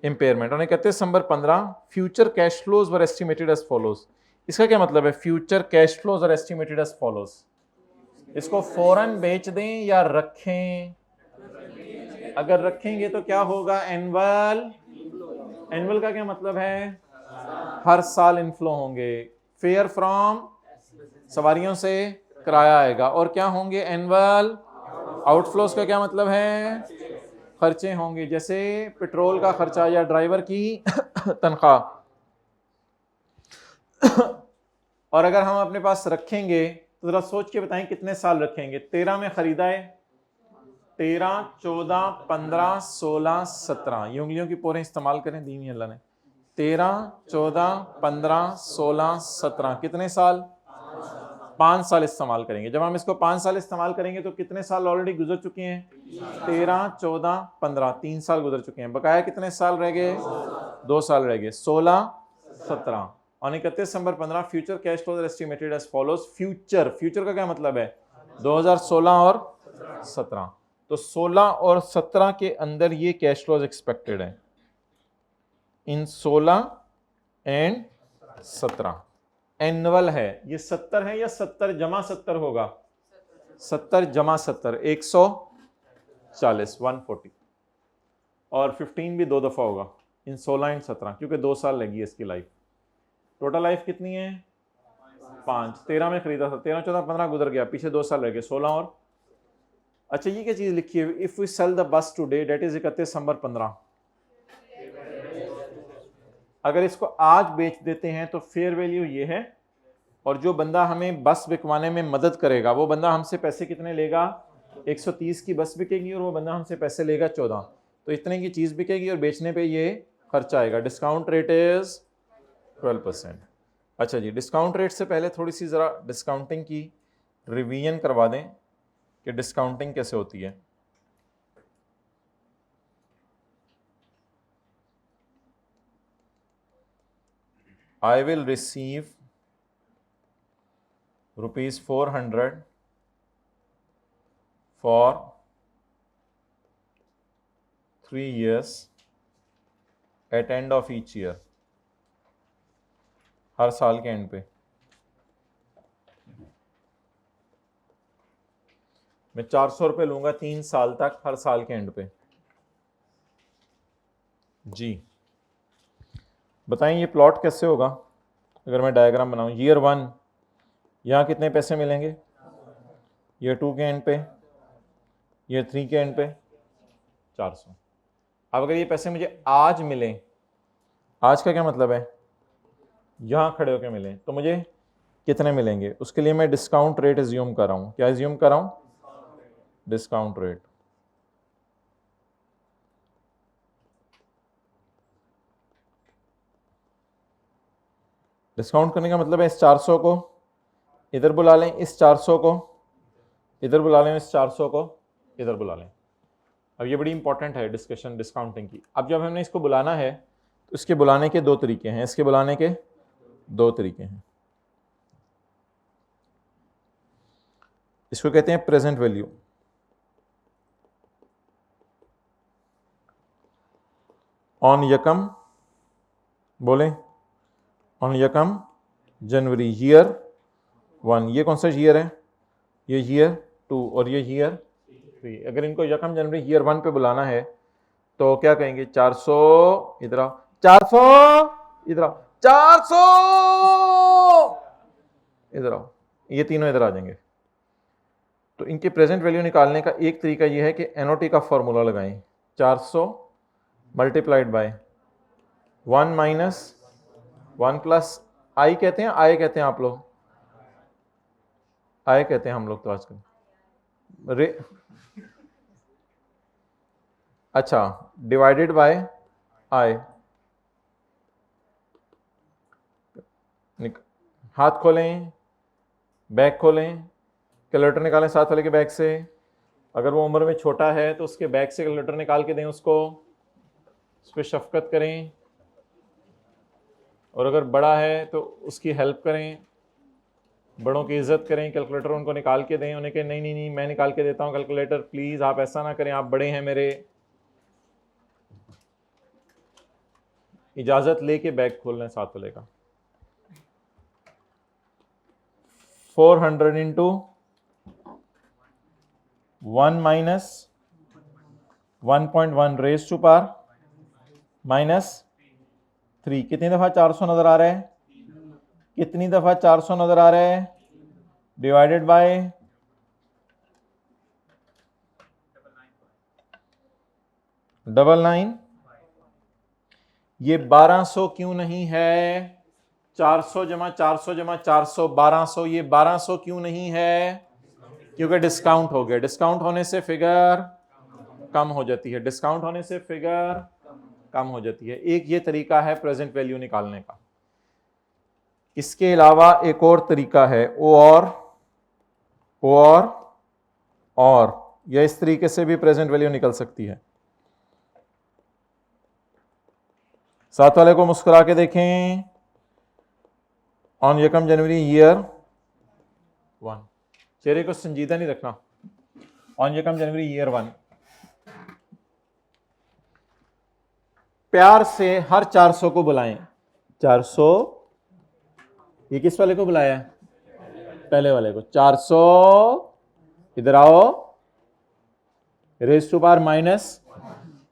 Speaker 1: impairment. और 31 December 2015 future cash flows were estimated as follows. इसका क्या मतलब है? Future cash flows are estimated as follows. इसको फौरन बेच दें या रखें? अगर रखेंगे तो क्या होगा? एनुअल। एनुअल का क्या मतलब है? हर साल इनफ्लो होंगे। फेयर फ्रॉम, सवारियों से किराया आएगा। और क्या होंगे? एनुअल। आउटफ्लोज का क्या मतलब है? खर्चे होंगे, जैसे पेट्रोल का खर्चा या ड्राइवर की तनख्वाह। और अगर हम अपने पास रखेंगे तो जरा सोच के बताएं कितने साल रखेंगे। 13 में खरीदा है, 13, 14, 15, 16, 17, ये उंगलियों की पोरें इस्तेमाल करें दी हुई अल्लाह ने। 13, 14, 15, 16, 17, कितने साल? 5 साल इस्तेमाल करेंगे। जब हम इसको 5 साल इस्तेमाल करेंगे तो कितने साल ऑलरेडी गुजर चुके हैं? 13, 14, 15, 3 साल गुजर चुके हैं। बकाया कितने साल रह गए? 2 साल रह गए, 16, 17। और 31 December 2015 future cash flow estimated as follows. Future, future का क्या मतलब है? 2016 और 17। तो 16 और 17 के अंदर ये कैश फ्लोज एक्सपेक्टेड है, इन 16 एंड 17। एनुअल है ये। 70 है या 70 जमा 70 होगा? 70 जमा 70, 140, 140। और 15 भी 2 दफा होगा, इन 16 एंड 17, क्योंकि 2 साल लगी इसकी लाइफ। टोटल लाइफ कितनी है? 5। 13 में खरीदा था, 13, 14, 15 गुजर गया, पीछे 2 साल रह गए, 16 और। अच्छा ये क्या चीज लिखी है? If we sell the bus today, date is 31 December 2015। अगर इसको आज बेच देते हैं तो फेयर वैल्यू ये है, और जो बंदा हमें बस बिकवाने में मदद करेगा वो बंदा हमसे पैसे कितने लेगा? 130 की बस बिकेगी और वो बंदा हमसे पैसे लेगा 14, तो इतने की चीज़ बिकेगी और बेचने पे ये खर्चा आएगा। Discount rate is 12%। अच्छा जी, डिस्काउंट रेट से पहले थोड़ी सी ज़रा डिस्काउंटिंग की रिवीजन करवा दें कि डिस्काउंटिंग कैसे होती है। I will receive ₹400 for 3 years at end of each year, हर साल के एंड पे। मैं 400 रुपये लूंगा 3 साल तक, हर साल के एंड पे। जी बताएं ये प्लॉट कैसे होगा अगर मैं डायग्राम बनाऊं। ईयर 1 यहाँ कितने पैसे मिलेंगे, ईयर 2 के एंड पे, ईयर 3 के एंड पे 400। अब अगर ये पैसे मुझे आज मिले, आज का क्या मतलब है, यहाँ खड़े होकर मिले, तो मुझे कितने मिलेंगे, उसके लिए मैं डिस्काउंट रेट एज्यूम कर रहा हूँ। क्या एज्यूम कर रहा हूँ, डिस्काउंट रेट। डिस्काउंट करने का मतलब है इस 400 को इधर बुला लें, इस 400 को इधर बुला लें, इस 400 को इधर बुला लें। अब ये बड़ी इंपॉर्टेंट है डिस्कशन डिस्काउंटिंग की। अब जब हमने इसको बुलाना है तो इसके बुलाने के 2 तरीके हैं, इसके बुलाने के 2 तरीके हैं। इसको कहते हैं प्रेजेंट वैल्यू। ऑन यकम, बोले ऑन यकम जनवरी ईयर 1, ये कौन सा ईयर है, ये ईयर 2 और ये ईयर 3। अगर इनको यकम जनवरी ईयर 1 पे बुलाना है तो क्या कहेंगे, 400 इधर आओ, 400 इधर आओ, 400 इधर आओ, ये तीनों इधर आ जाएंगे। तो इनके प्रेजेंट वैल्यू निकालने का एक तरीका ये है कि एनओटी का फॉर्मूला लगाएं, 400 मल्टीप्लाइड बाय 1 माइनस 1 प्लस आई कहते हैं, आई कहते हैं आप लोग, आई कहते हैं हम लोग तो आजकल रे, अच्छा डिवाइडेड बाय आई। हाथ खोलें, बैग खोलें, कैलकुलेटर निकालें साथ वाले के बैग से। अगर वो उम्र में छोटा है तो उसके बैग से कैलकुलेटर निकाल के दें उसको, उस पर शफकत करें, और अगर बड़ा है तो उसकी हेल्प करें, बड़ों की इज्जत करें, कैलकुलेटर उनको निकाल के दें, उन्हें कहें नहीं नहीं नहीं मैं निकाल के देता हूँ कैलकुलेटर, प्लीज़ आप ऐसा ना करें, आप बड़े हैं मेरे। इजाज़त लेके बैग खोल लें साथ वाले का। 400 into 1 minus 1.1 raise to power minus 3। कितनी दफ़ा 400 नज़र आ रहा है, कितनी दफ़ा 400 नज़र आ रहा है, डिवाइडेड बाय 99। ये 1200 क्यों नहीं है, 400 जमा 400 जमा 400 1200, ये 1200 क्यों नहीं है, क्योंकि डिस्काउंट हो गया। डिस्काउंट होने से फिगर कम हो जाती है, डिस्काउंट होने से फिगर कम हो जाती है। एक ये तरीका है प्रेजेंट वैल्यू निकालने का। इसके अलावा एक और तरीका है, और या इस तरीके से भी प्रेजेंट वैल्यू निकल सकती है। साथ वाले को मुस्कुरा के देखें, ऑन यकम जनवरी ईयर 1, चेहरे को संजीदा नहीं रखना, ऑन यकम जनवरी ईयर 1। प्यार से हर 400 को बुलाएं, 400, ये किस वाले को बुलाया है, पहले वाले को। 400 इधर आओ, रेज टू पावर माइनस,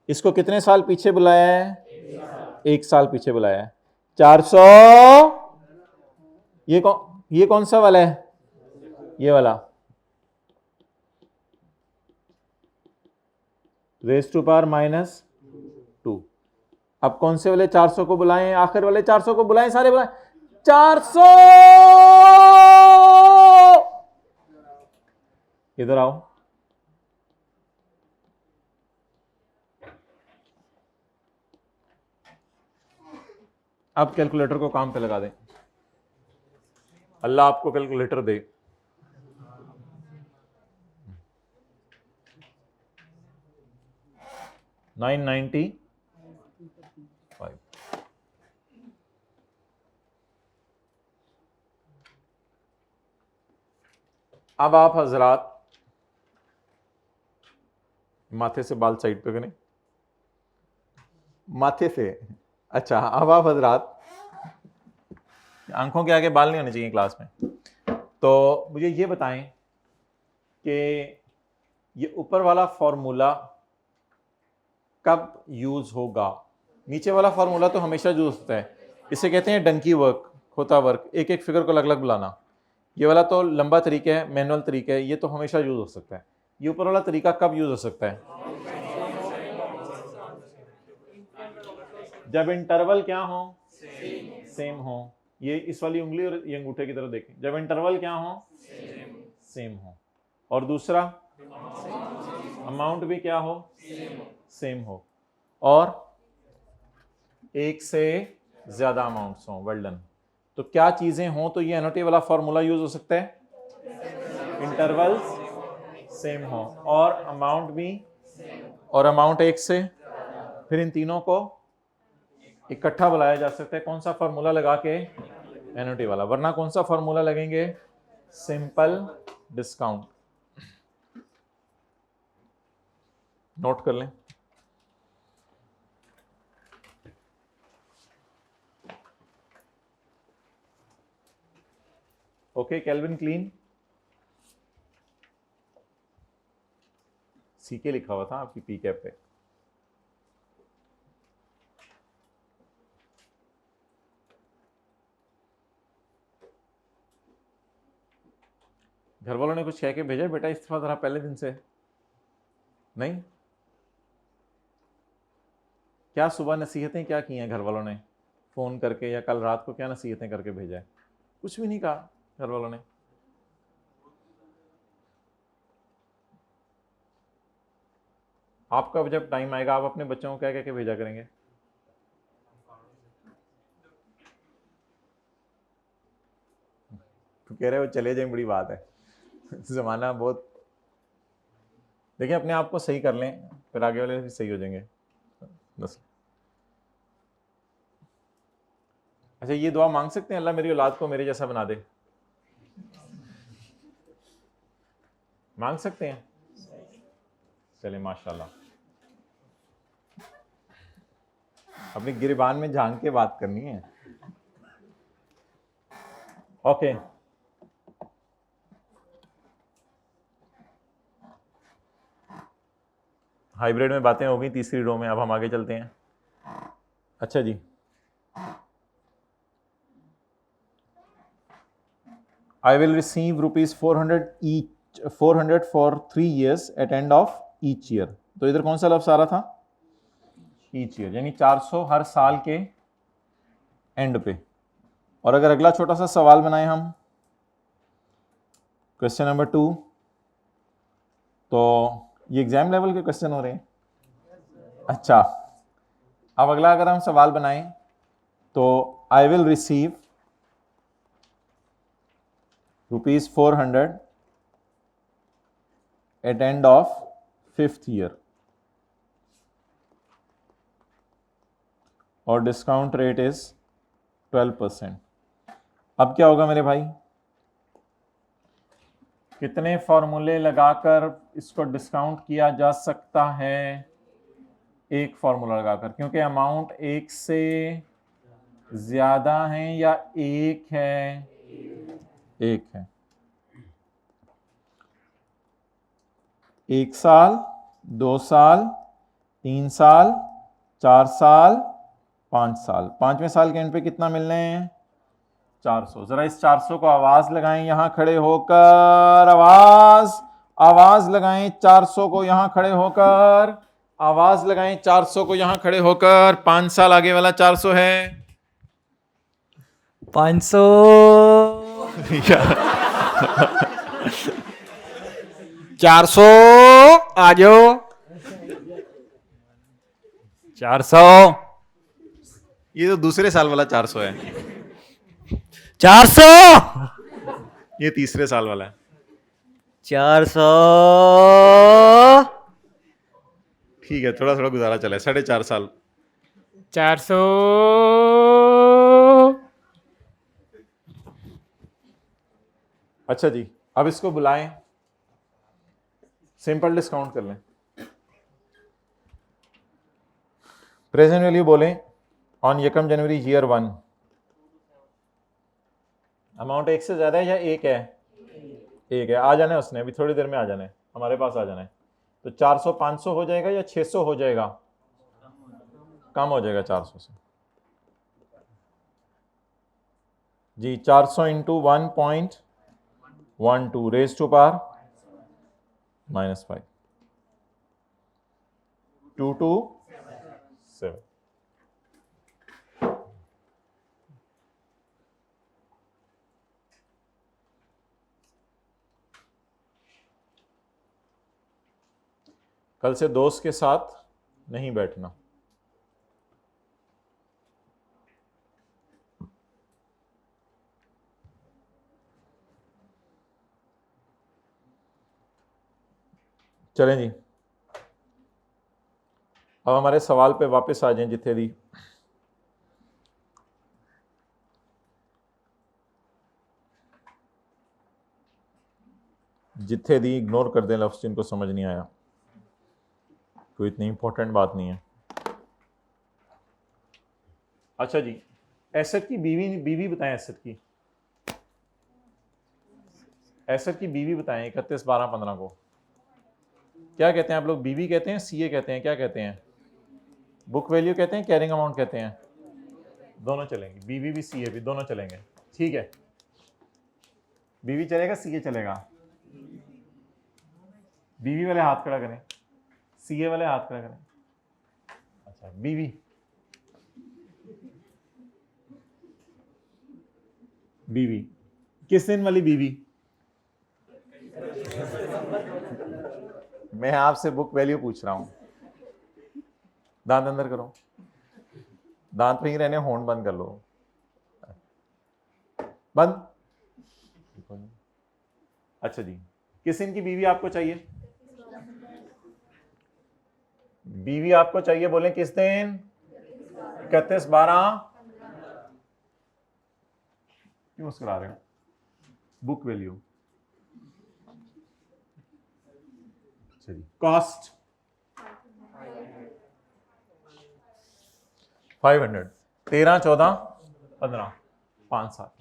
Speaker 1: इसको कितने साल पीछे बुलाया है, 1 साल पीछे बुलाया है। 400 ये कौन सा वाला है, ये वाला, रेज टू पावर माइनस 2। अब कौन से वाले 400 को बुलाएं, आखिर वाले 400 को बुलाएं, सारे बुलाएं, 400 इधर आओ। अब कैलकुलेटर को काम पे लगा दें, अल्लाह आपको कैलकुलेटर दे। $995। अब आप हजरात माथे से बाल साइड पे करें, माथे से। अच्छा, अब आप हजरात, आंखों के आगे बाल नहीं होने चाहिए क्लास में। तो मुझे ये बताएं कि ये ऊपर वाला फॉर्मूला कब यूज होगा। नीचे वाला फॉर्मूला तो हमेशा यूज होता है, इसे कहते हैं डंकी वर्क, खोता वर्क, एक एक फिगर को अलग अलग बुलाना। ये वाला तो लंबा तरीका है, मैनुअल तरीका है, ये तो हमेशा यूज हो सकता है। ये ऊपर वाला तरीका कब यूज हो सकता है? जब इंटरवल क्या हो? सेम हो। ये इस वाली उंगली और ये अंगूठे की तरफ देखें, जब इंटरवल क्या हो? सेम हो। और दूसरा, अमाउंट भी क्या हो? सेम हो। और एक से ज्यादा अमाउंट्स हो। Well done. तो क्या चीजें हो तो ये एनओटी वाला फॉर्मूला यूज हो सकता है? इंटरवल्स सेम हो और अमाउंट भी, और अमाउंट एक से, फिर इन तीनों को इकट्ठा बुलाया जा सकता है। कौन सा फॉर्मूला लगा के? एनओटी वाला। वरना कौन सा फॉर्मूला लगेंगे? Simple discount. नोट कर लें। Okay, kelvin clean. सीके लिखा हुआ था आपकी पी कैप पे। घर वालों ने कुछ कह के भेजा बेटा इस्तीफा जरा पहले दिन से? नहीं? क्या सुबह नसीहतें क्या की हैं घर वालों ने फोन करके, या कल रात को क्या नसीहतें करके भेजा है? कुछ भी नहीं कहा घर वालों ने। आपका जब टाइम आएगा आप अपने बच्चों को क्या कह के भेजा करेंगे? तो कह रहे हो चले जाए, बड़ी बात है। जमाना बहुत, देखिए अपने आप को सही कर लें, फिर आगे वाले भी सही हो जाएंगे बस। अच्छा, ये दुआ मांग सकते हैं, अल्लाह मेरी औलाद को मेरे जैसा बना दे? मांग सकते हैं? चले माशाल्लाह। अपनी गिरबान में झांक के बात करनी है। ओके, हाइब्रिड में बातें हो गई तीसरी रो में। अब हम आगे चलते हैं। अच्छा जी, I will receive rupees 400 each, 400 for 3 years at end of each year। तो इधर कौन सा लफ्ज आ रहा था? each year, यानी 400 हर साल के एंड पे। और अगर अगला छोटा सा सवाल बनाए हम, क्वेश्चन नंबर 2, तो ये एग्जाम लेवल के क्वेश्चन हो रहे हैं। अच्छा, अब अगला अगर हम सवाल बनाएं तो आई will receive rupees 400 at end of 5th year और डिस्काउंट रेट इज 12%। अब क्या होगा मेरे भाई? कितने फॉर्मूले लगाकर इसको डिस्काउंट किया जा सकता है? एक फॉर्मूला लगाकर, क्योंकि अमाउंट एक से ज्यादा है या एक है? एक है। 1 साल, 2 साल, 3 साल, 4 साल, 5 साल। 5वें साल के एंड पे कितना मिलने हैं? 400। जरा इस 400 को आवाज लगाएं यहां खड़े होकर। आवाज लगाएं 400 को यहां खड़े होकर। आवाज लगाएं 400 को यहां खड़े होकर। 5 साल आगे वाला 400 है
Speaker 3: 500। 400 आ जाओ। 400।
Speaker 1: ये तो दूसरे साल वाला 400 है,
Speaker 3: 400।
Speaker 1: ये तीसरे साल वाला है।
Speaker 3: 400।
Speaker 1: ठीक है, थोड़ा थोड़ा गुजारा चला है। 4.5 साल।
Speaker 3: 400।
Speaker 1: अच्छा जी, अब इसको बुलाएं, सिंपल डिस्काउंट कर लें। प्रेजेंट वैल्यू बोलें ऑन 1 जनवरी ईयर 1, अमाउंट एक से ज्यादा है या एक है? एक है। आ जाना है उसने, अभी थोड़ी देर में आ जाना है, हमारे पास आ जाना है। तो 400 500 हो जाएगा या 600 हो जाएगा? कम हो जाएगा 400 से जी। 400 इंटू 1.12 रेज टू पावर -5 227। कल से दोस्त के साथ नहीं बैठना। चलें जी, अब हमारे सवाल पे वापस आ जाएं। जिथे दी इग्नोर कर दें लफ्ज़ जिनको समझ नहीं आया, कोई इतनी इंपॉर्टेंट बात नहीं है। अच्छा जी, एसेट की बीवी बताएं। एसेट की बीवी बताएं 31/12/15 को। क्या कहते हैं आप लोग? बीवी कहते हैं, सीए कहते हैं, क्या कहते हैं? बुक वैल्यू कहते हैं, कैरिंग अमाउंट कहते हैं? दोनों चलेंगे, बीवी भी सीए भी दोनों चलेंगे। ठीक है, बीवी चलेगा, सीए चलेगा? बीवी वाले हाथ खड़ा करें, सीए वाले हाथ खड़ा करें। अच्छा, बीवी किस दिन वाली बीवी? मैं आपसे बुक वैल्यू पूछ रहा हूं। दांत अंदर करो, दांत पे ही रहने, होंठ बंद कर लो, बंद। अच्छा जी, किस दिन की बीवी आपको चाहिए? बीवी आपको चाहिए, बोले किस दिन? 31/12। क्यों मुस्कुरा रहे हो? Book value. अच्छा जी, cost 500। 13 14 15 5 7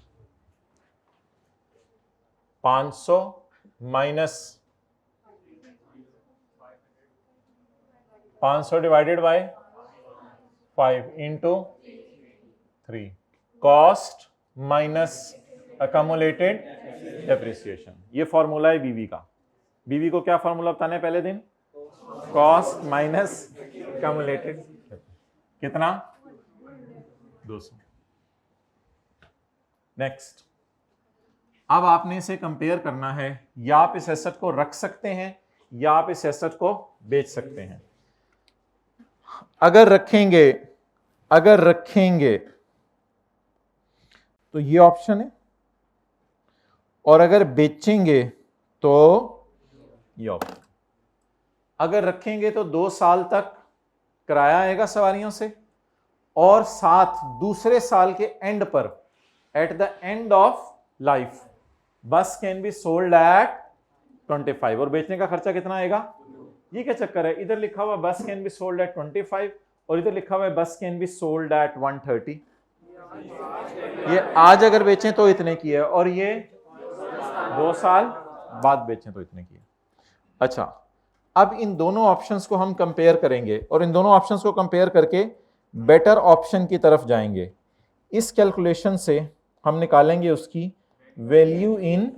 Speaker 1: 500 minus 500 divided by 5 into 3, cost minus accumulated depreciation. ये फॉर्मूला है बीवी का। बीवी को क्या फॉर्मूला बताना है पहले दिन? Cost minus accumulated. कितना? 200। नेक्स्ट, अब आपने इसे कंपेयर करना है। या आप इस एसेट को रख सकते हैं या आप इस एसेट को बेच सकते हैं। अगर रखेंगे तो ये ऑप्शन है, और अगर बेचेंगे तो ये ऑप्शन। अगर रखेंगे तो 2 साल तक किराया आएगा सवारियों से, और साथ दूसरे साल के एंड पर, at the end of life, बस कैन बी सोल्ड एट 25। और बेचने का खर्चा कितना आएगा? ये क्या चक्कर है? इधर लिखा हुआ बस कैन बी सोल्ड एट 25 और इधर लिखा हुआ है बस कैन बी सोल्ड एट 130। ये आज अगर बेचें तो इतने की है, और ये 2 साल बाद बेचें तो इतने की है। अच्छा, अब इन दोनों ऑप्शंस को हम कंपेयर करेंगे, और इन दोनों ऑप्शंस को कंपेयर करके बेटर ऑप्शन की तरफ जाएंगे। इस कैलकुलेशन से हम निकालेंगे उसकी वैल्यू इन।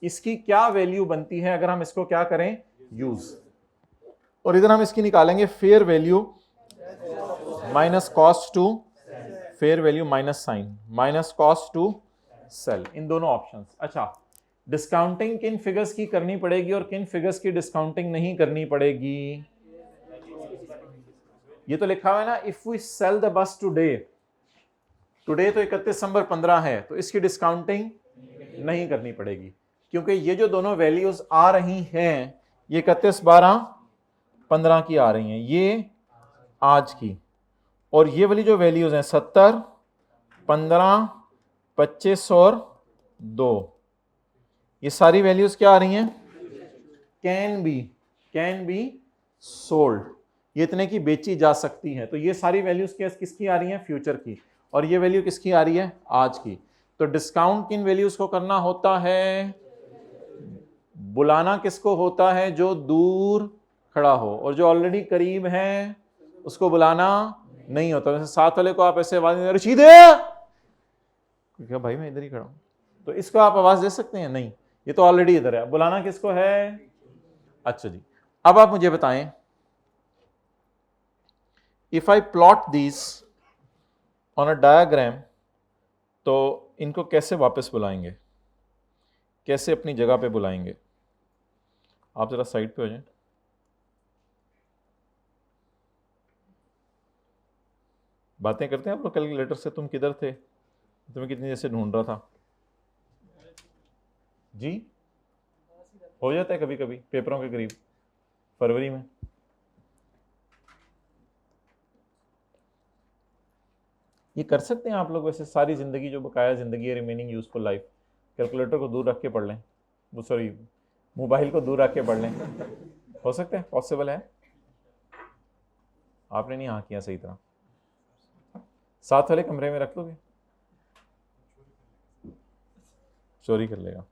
Speaker 1: इसकी क्या वैल्यू बनती है अगर हम इसको क्या करें? यूज। और इधर हम इसकी निकालेंगे fair value minus cost to, fair value minus sign, minus cost to sell, इन दोनों ऑप्शंस। अच्छा, डिस्काउंटिंग किन फिगर्स की करनी पड़ेगी और किन फिगर्स की डिस्काउंटिंग नहीं करनी पड़ेगी? ये तो लिखा हुआ है ना, if we sell the bus today तो 31 दिसंबर 15 है, तो इसकी डिस्काउंटिंग नहीं करनी पड़ेगी, क्योंकि ये जो दोनों वैल्यूज आ रही हैं ये 31/12/15 की आ रही हैं, ये आज की। और ये वाली जो वैल्यूज हैं 70, 15, 25 और 2, ये सारी वैल्यूज क्या आ रही हैं? Can be sold. ये इतने की बेची जा सकती है। तो ये सारी वैल्यूज किसकी आ रही हैं? फ्यूचर की। और ये वैल्यू किसकी आ रही है? आज की। तो डिस्काउंट किन वैल्यूज को करना होता है? बुलाना किसको होता है? जो दूर खड़ा हो, और जो ऑलरेडी करीब है उसको बुलाना नहीं होता। जैसे साथ वाले को आप ऐसे आवाज दे, रशीद क्या भाई मैं इधर ही खड़ा हूं, तो इसको आप आवाज दे सकते हैं? नहीं, ये तो ऑलरेडी इधर है। बुलाना किसको है? अच्छा जी, अब आप मुझे बताएं, if I plot this on a diagram, तो इनको कैसे वापस बुलाएंगे, कैसे अपनी जगह पे बुलाएंगे? आप जरा साइड पे हो जाएं। बातें करते हैं आप लोग कैलकुलेटर से। तुम किधर थे? तुम्हें कितनी देर से ढूंढ रहा था जी। हो जाता है कभी कभी पेपरों के करीब, फरवरी में। ये कर सकते हैं आप लोग वैसे सारी जिंदगी, जो बकाया जिंदगी है, रिमेनिंग यूजफुल लाइफ, कैलकुलेटर को दूर रख के पढ़ लें, वो सॉरी मोबाइल को दूर रख के पढ़ लें। हो सकता है, पॉसिबल है। आपने नहीं हाँ किया सही तरह। साथ वाले कमरे में रख लोगे? चोरी कर लेगा।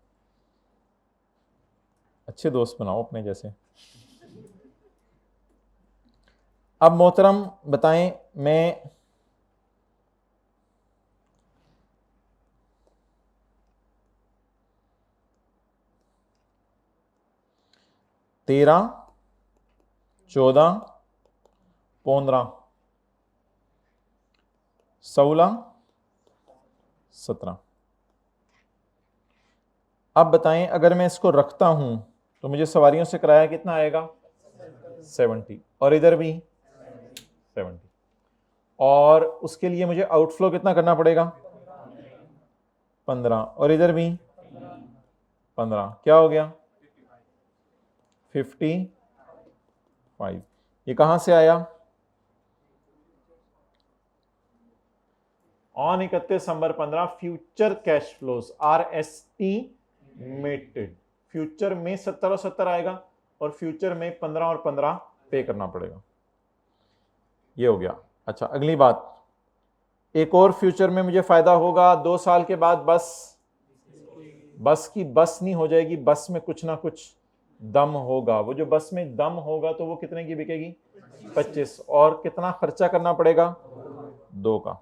Speaker 1: अच्छे दोस्त बनाओ अपने जैसे। अब मोहतरम बताएं, मैं तेरह, 14, 15, 16, 17। अब बताएं, अगर मैं इसको रखता हूं तो मुझे सवारियों से किराया कितना आएगा? 70। और इधर भी 70। और उसके लिए मुझे आउटफ्लो कितना करना पड़ेगा? 15। और इधर भी 15। क्या हो गया? 55। ये कहां से आया? On 31 December 15 future cash flows are estimated. Future में 70 और 70 आएगा, और फ्यूचर में 15 और 15 पे करना पड़ेगा। ये हो गया। अच्छा, अगली बात, एक और फ्यूचर में मुझे फायदा होगा। 2 साल के बाद बस की बस नहीं हो जाएगी, बस में कुछ ना कुछ दम होगा। वो जो बस में दम होगा तो वो कितने की बिकेगी? 25। और कितना खर्चा करना पड़ेगा? 2 का।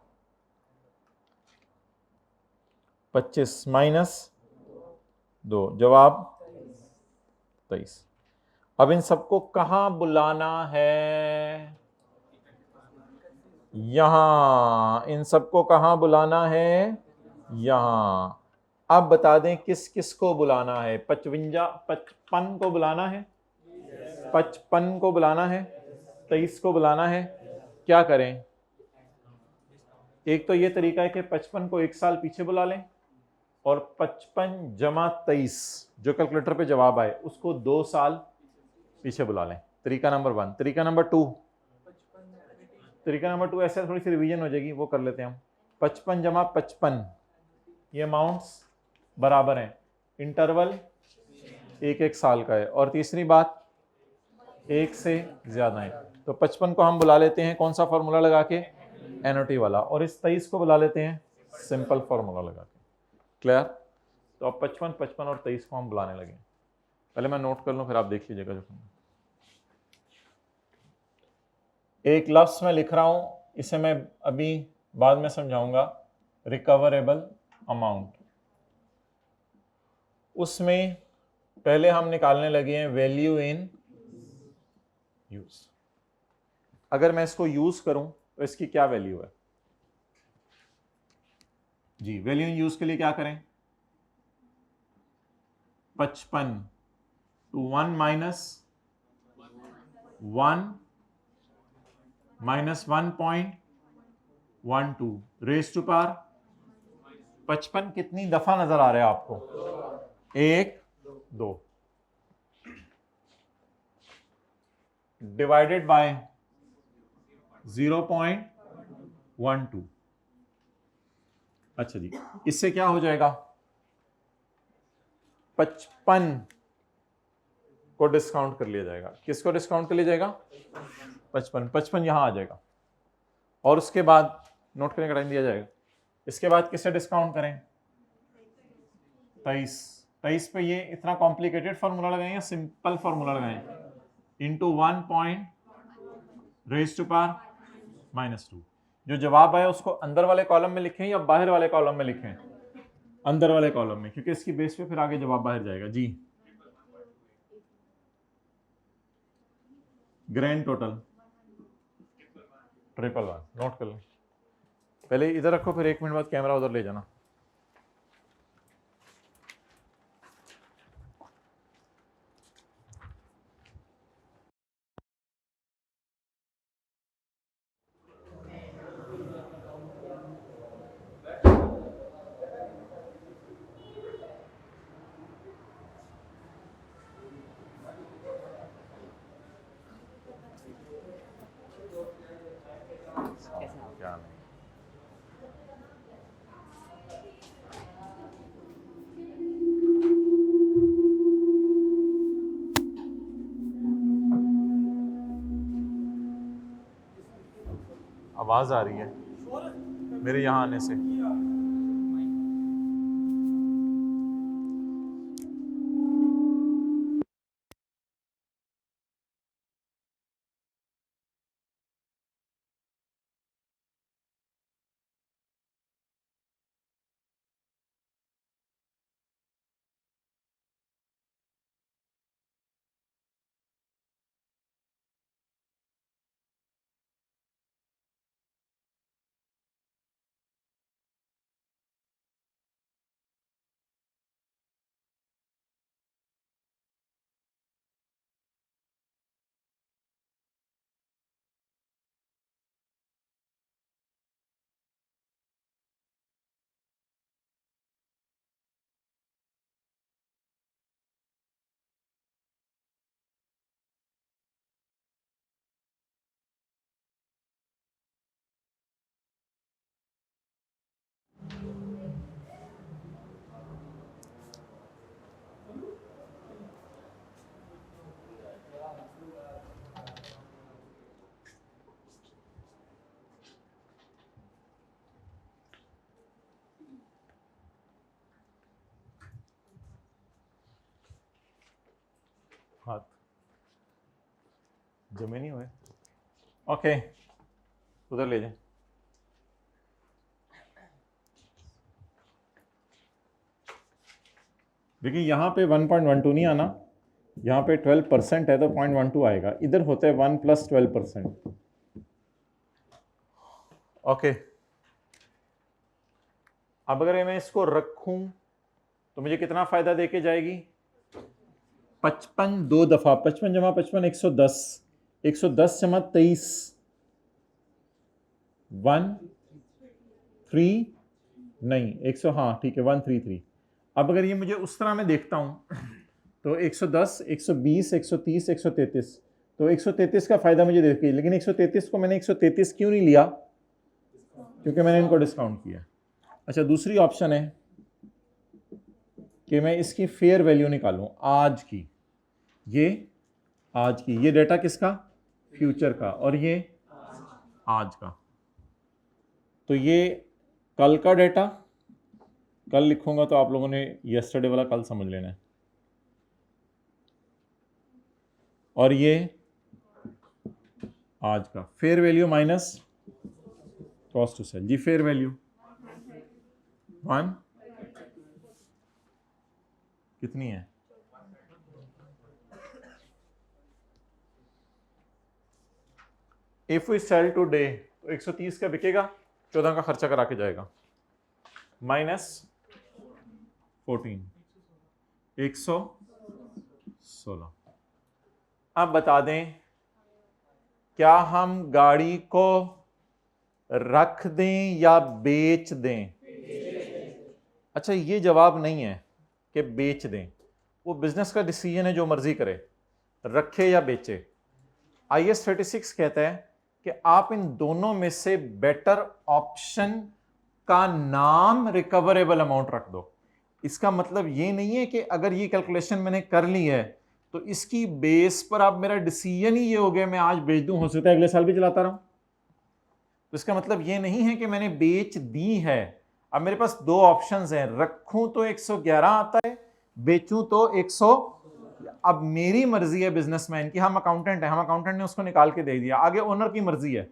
Speaker 1: 25 माइनस 2, जवाब 23। अब इन सबको कहां बुलाना है? यहां। इन सबको कहां बुलाना है? यहां। अब बता दें किस किस को बुलाना है? 55 को बुलाना है, 55 को बुलाना है, 23 को बुलाना है। क्या करें? एक तो ये तरीका है कि 55 को 1 साल पीछे बुला लें, और 55 जमा 23 जो कैलकुलेटर पे जवाब आए उसको 2 साल पीछे बुला लें। तरीका नंबर 1। तरीका नंबर 2, ऐसे थोड़ी सी रिवीजन हो जाएगी, वो कर लेते हैं हम। 55 जमा 55, ये अमाउंट्स बराबर हैं, इंटरवल 1-1 साल का है, और तीसरी बात 1 से ज्यादा है। तो 55 को हम बुला लेते हैं कौन सा फॉर्मूला लगा के? एनओटी वाला। और इस 23 को बुला लेते हैं सिंपल फॉर्मूला लगा के। क्लियर? तो अब 55, 55 और 23 को हम बुलाने लगे। पहले मैं नोट कर लूं, फिर आप देख लीजिएगा। जो एक लफ्ज मैं लिख रहा हूं, इसे मैं अभी बाद में समझाऊंगा, रिकवरेबल अमाउंट। उसमें पहले हम निकालने लगे हैं वैल्यू इन यूज। अगर मैं इसको यूज करूं तो इसकी क्या वैल्यू है जी? वैल्यू इन यूज के लिए क्या करें? 55 to 1 minus 1 minus 1.12 raise to power 55 कितनी दफा नजर आ रहा है आपको? 1, 2 डिवाइडेड बाय 0.12। अच्छा जी, इससे क्या हो जाएगा? 55 को डिस्काउंट कर लिया जाएगा। किसको डिस्काउंट कर लिया जाएगा? 55 55 यहाँ आ जाएगा, और उसके बाद नोट करने का टाइम दिया जाएगा। इसके बाद किससे डिस्काउंट करें? 23 पे ये इतना कॉम्प्लिकेटेड फॉर्मूला लगाएं या सिंपल फॉर्मूला लगाएं? Into 1 point raise to power -2। जो जवाब आया उसको अंदर वाले कॉलम में लिखें या बाहर वाले कॉलम में लिखें? अंदर वाले कॉलम में, क्योंकि इसकी बेस पे फिर आगे जवाब बाहर जाएगा। जी, ग्रैंड टोटल 111, नोट कर लें। पहले इधर रखो, फिर 1 मिनट बाद कैमरा उधर ले जाना। क्या नहीं, आवाज आ रही है मेरे यहाँ आने से। हाथ जमे नहीं हुए। ओके, उधर ले जाए। देखिए यहाँ पे 1.12 नहीं आना, यहाँ पे 12% है तो 0.12 आएगा। इधर होता है 1 + 12%। ओके, अब अगर मैं इसको रखूं तो मुझे कितना फायदा देके जाएगी? 55 दो दफा, 55 जमा 55 110, 110 जमा 23 133 नहीं 100, हाँ ठीक है 133। अब अगर ये मुझे उस तरह में देखता हूं तो 110 120 130 133, तो 133 का फायदा मुझे देखिए, लेकिन 133 को मैंने 133 क्यों नहीं लिया? क्योंकि मैंने इनको डिस्काउंट किया। अच्छा, दूसरी ऑप्शन है कि मैं इसकी फेयर वैल्यू निकालूं आज की। ये आज की, ये डेटा किसका? फ्यूचर का, और ये आज का। तो ये कल का डेटा, कल लिखूंगा तो आप लोगों ने यस्टरडे वाला कल समझ लेना है, और ये आज का। Fair value minus cost to sell. जी, फेयर वैल्यू 1 कितनी है? इफ वी सेल टुडे तो 130 का बिकेगा, 14 का खर्चा करा के जाएगा, -14 116। अब बता दें, क्या हम गाड़ी को रख दें या बेच दें? अच्छा, ये जवाब नहीं है कि बेच दें, वो बिजनेस का डिसीजन है, जो मर्जी करे, रखे या बेचे। IAS 36 कहता है कि आप इन दोनों में से बेटर ऑप्शन का नाम रिकवरेबल अमाउंट रख दो। इसका मतलब ये नहीं है कि अगर ये कैलकुलेशन मैंने कर ली है तो तो इसकी बेस पर अब मेरा डिसीजन ही ये हो गया मैं आज बेच दूं, हो सकता है अगले साल भी चलाता रहूं। तो इसका मतलब ये नहीं है कि मैंने बेच दी है। अब मेरे पास दो ऑप्शंस हैं, रखूं तो 111 आता है, बेचूं तो 100। अब मेरी मर्जी है बिजनेसमैन की, हम अकाउंटेंट है, हम अकाउंटेंट ने उसको निकाल के दे दिया, आगे ओनर की मर्जी है,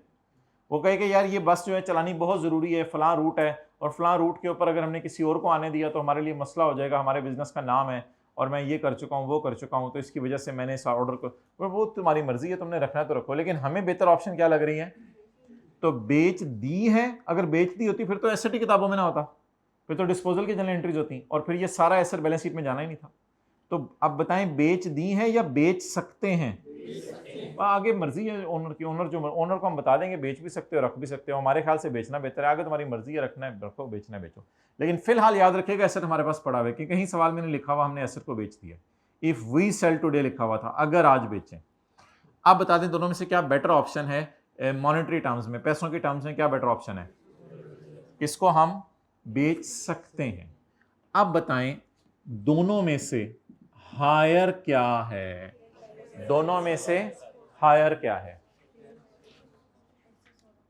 Speaker 1: वो कहे कि यार ये बस जो है चलानी बहुत जरूरी है, फलां रूट है और फलां रूट के ऊपर अगर हमने किसी और को आने दिया तो हमारे लिए मसला हो जाएगा, हमारे बिजनेस का नाम है और मैं ये कर चुका हूँ वो कर चुका हूँ, तो इसकी वजह से मैंने इस ऑर्डर को, वो तुम्हारी मर्जी है, तुमने रखना है तो रखो। लेकिन हमें बेहतर ऑप्शन क्या लग रही है, तो बेच दी है, अगर बेच दी होती फिर तो एसेट ही किताबों में ना होता, फिर तो डिस्पोजल की जनरल एंट्रीज होती और फिर ये सारा एसेट बैलेंस शीट में जाना ही नहीं था। तो अब बताएं बेच दी है या बेच सकते हैं? आगे मर्जी है ओनर की, ओनर को हम बता देंगे बेच भी सकते हो रख भी सकते हो, हमारे ख्याल से बेचना बेहतर है, आगे तुम्हारी मर्जी है, रखना है रखो, बेचना है बेचो। लेकिन फिलहाल याद रखिएगा एसेट हमारे पास पड़ा हुआ है कि कहीं सवाल में लिखा हुआ हमने एसेट को बेच दिया, इफ वी सेल टुडे लिखा हुआ था, अगर आज बेचें। आप बता दें दोनों में से क्या बेटर ऑप्शन है मॉनेटरी टर्म्स में, पैसों की टर्म्स में क्या बेटर ऑप्शन है, किसको हम बेच सकते हैं? अब बताएं दोनों में से हायर क्या है, दोनों में से हायर क्या है?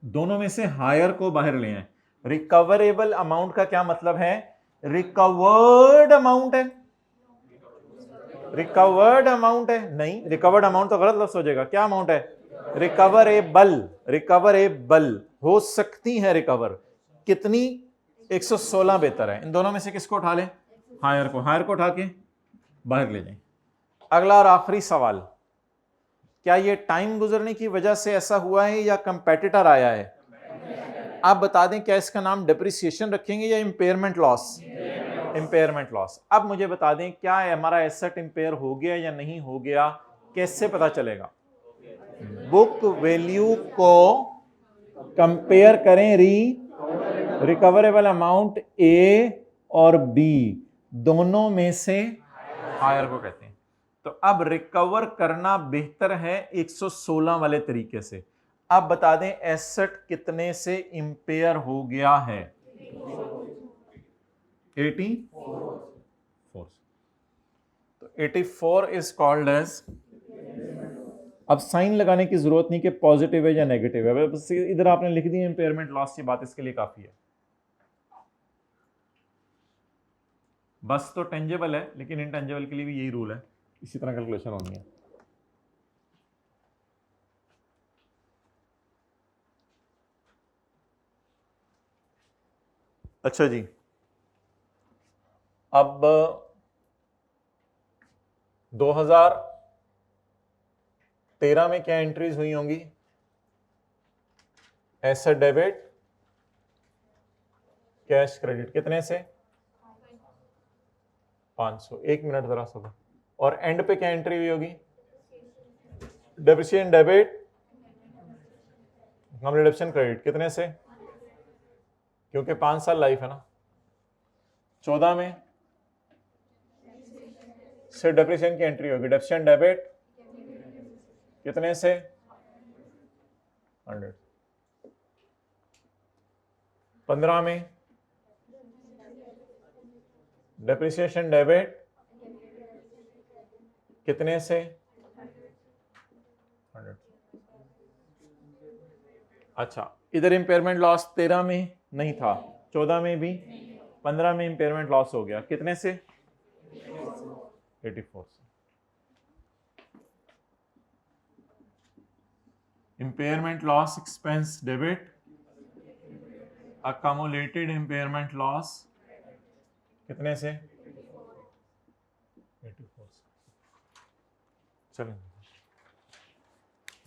Speaker 1: दोनों में से हायर को बाहर ले आए। रिकवरेबल अमाउंट का क्या मतलब है? रिकवर्ड अमाउंट है, रिकवर्ड अमाउंट है, नहीं रिकवर्ड अमाउंट तो गलत लफ्ज हो जाएगा, क्या अमाउंट है? रिकवरेबल, रिकवरेबल हो सकती है रिकवर, कितनी? 116 बेहतर है। इन दोनों में से किसको उठा लें? हायर को, हायर को उठा के बाहर ले जाएं। अगला और आखिरी सवाल, क्या ये टाइम गुजरने की वजह से ऐसा हुआ है या कंपेटिटर आया है? आप बता दें क्या इसका नाम डिप्रिसिएशन रखेंगे या इंपेयरमेंट लॉस? Impairment loss. अब मुझे बता दें क्या हमारा एसेट इंपेयर हो गया या नहीं हो गया, कैसे पता चलेगा? बुक वैल्यू को कंपेयर करें रिकवरेबल अमाउंट ए और बी, दोनों में से हायर को कहते हैं। तो अब रिकवर करना बेहतर है 116 वाले तरीके से। अब बता दें एसेट कितने से इंपेयर हो गया है? 84। तो 84 इज कॉल्ड एज, अब साइन लगाने की जरूरत नहीं कि पॉजिटिव है या नेगेटिव है, बस इधर आपने लिख दी इंपेयरमेंट लॉस की बात, इसके लिए काफी है। बस तो टेंजेबल है लेकिन इनटेंजेबल के लिए भी यही रूल है, इसी तरह कैलकुलेशन होनी है। अच्छा जी, अब 2013 में क्या एंट्रीज हुई होंगी? एसेट डेबिट, कैश क्रेडिट, कितने से? 500। एक मिनट जरा सुनो। और एंड पे क्या एंट्री हुई होगी? डेप्रिसिएशन डेबिट, हम रिडक्शन क्रेडिट, कितने से? क्योंकि 5 साल लाइफ है ना। 14 में से डेप्रिसिएशन की एंट्री होगी, डेप्रिसिएशन डेबिट कितने से? 100। 15 में डेप्रिसिएशन डेबिट कितने से? 100। अच्छा, इधर इंपेयरमेंट लॉस 13 में नहीं था, 14 में भी, 15 में इंपेयरमेंट लॉस हो गया, कितने से? 84 से। Impairment loss expense debit, accumulated impairment loss कितने से? 84 से। चलें,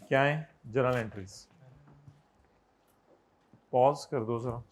Speaker 1: क्या है? Journal entries. पॉज कर दो जरा।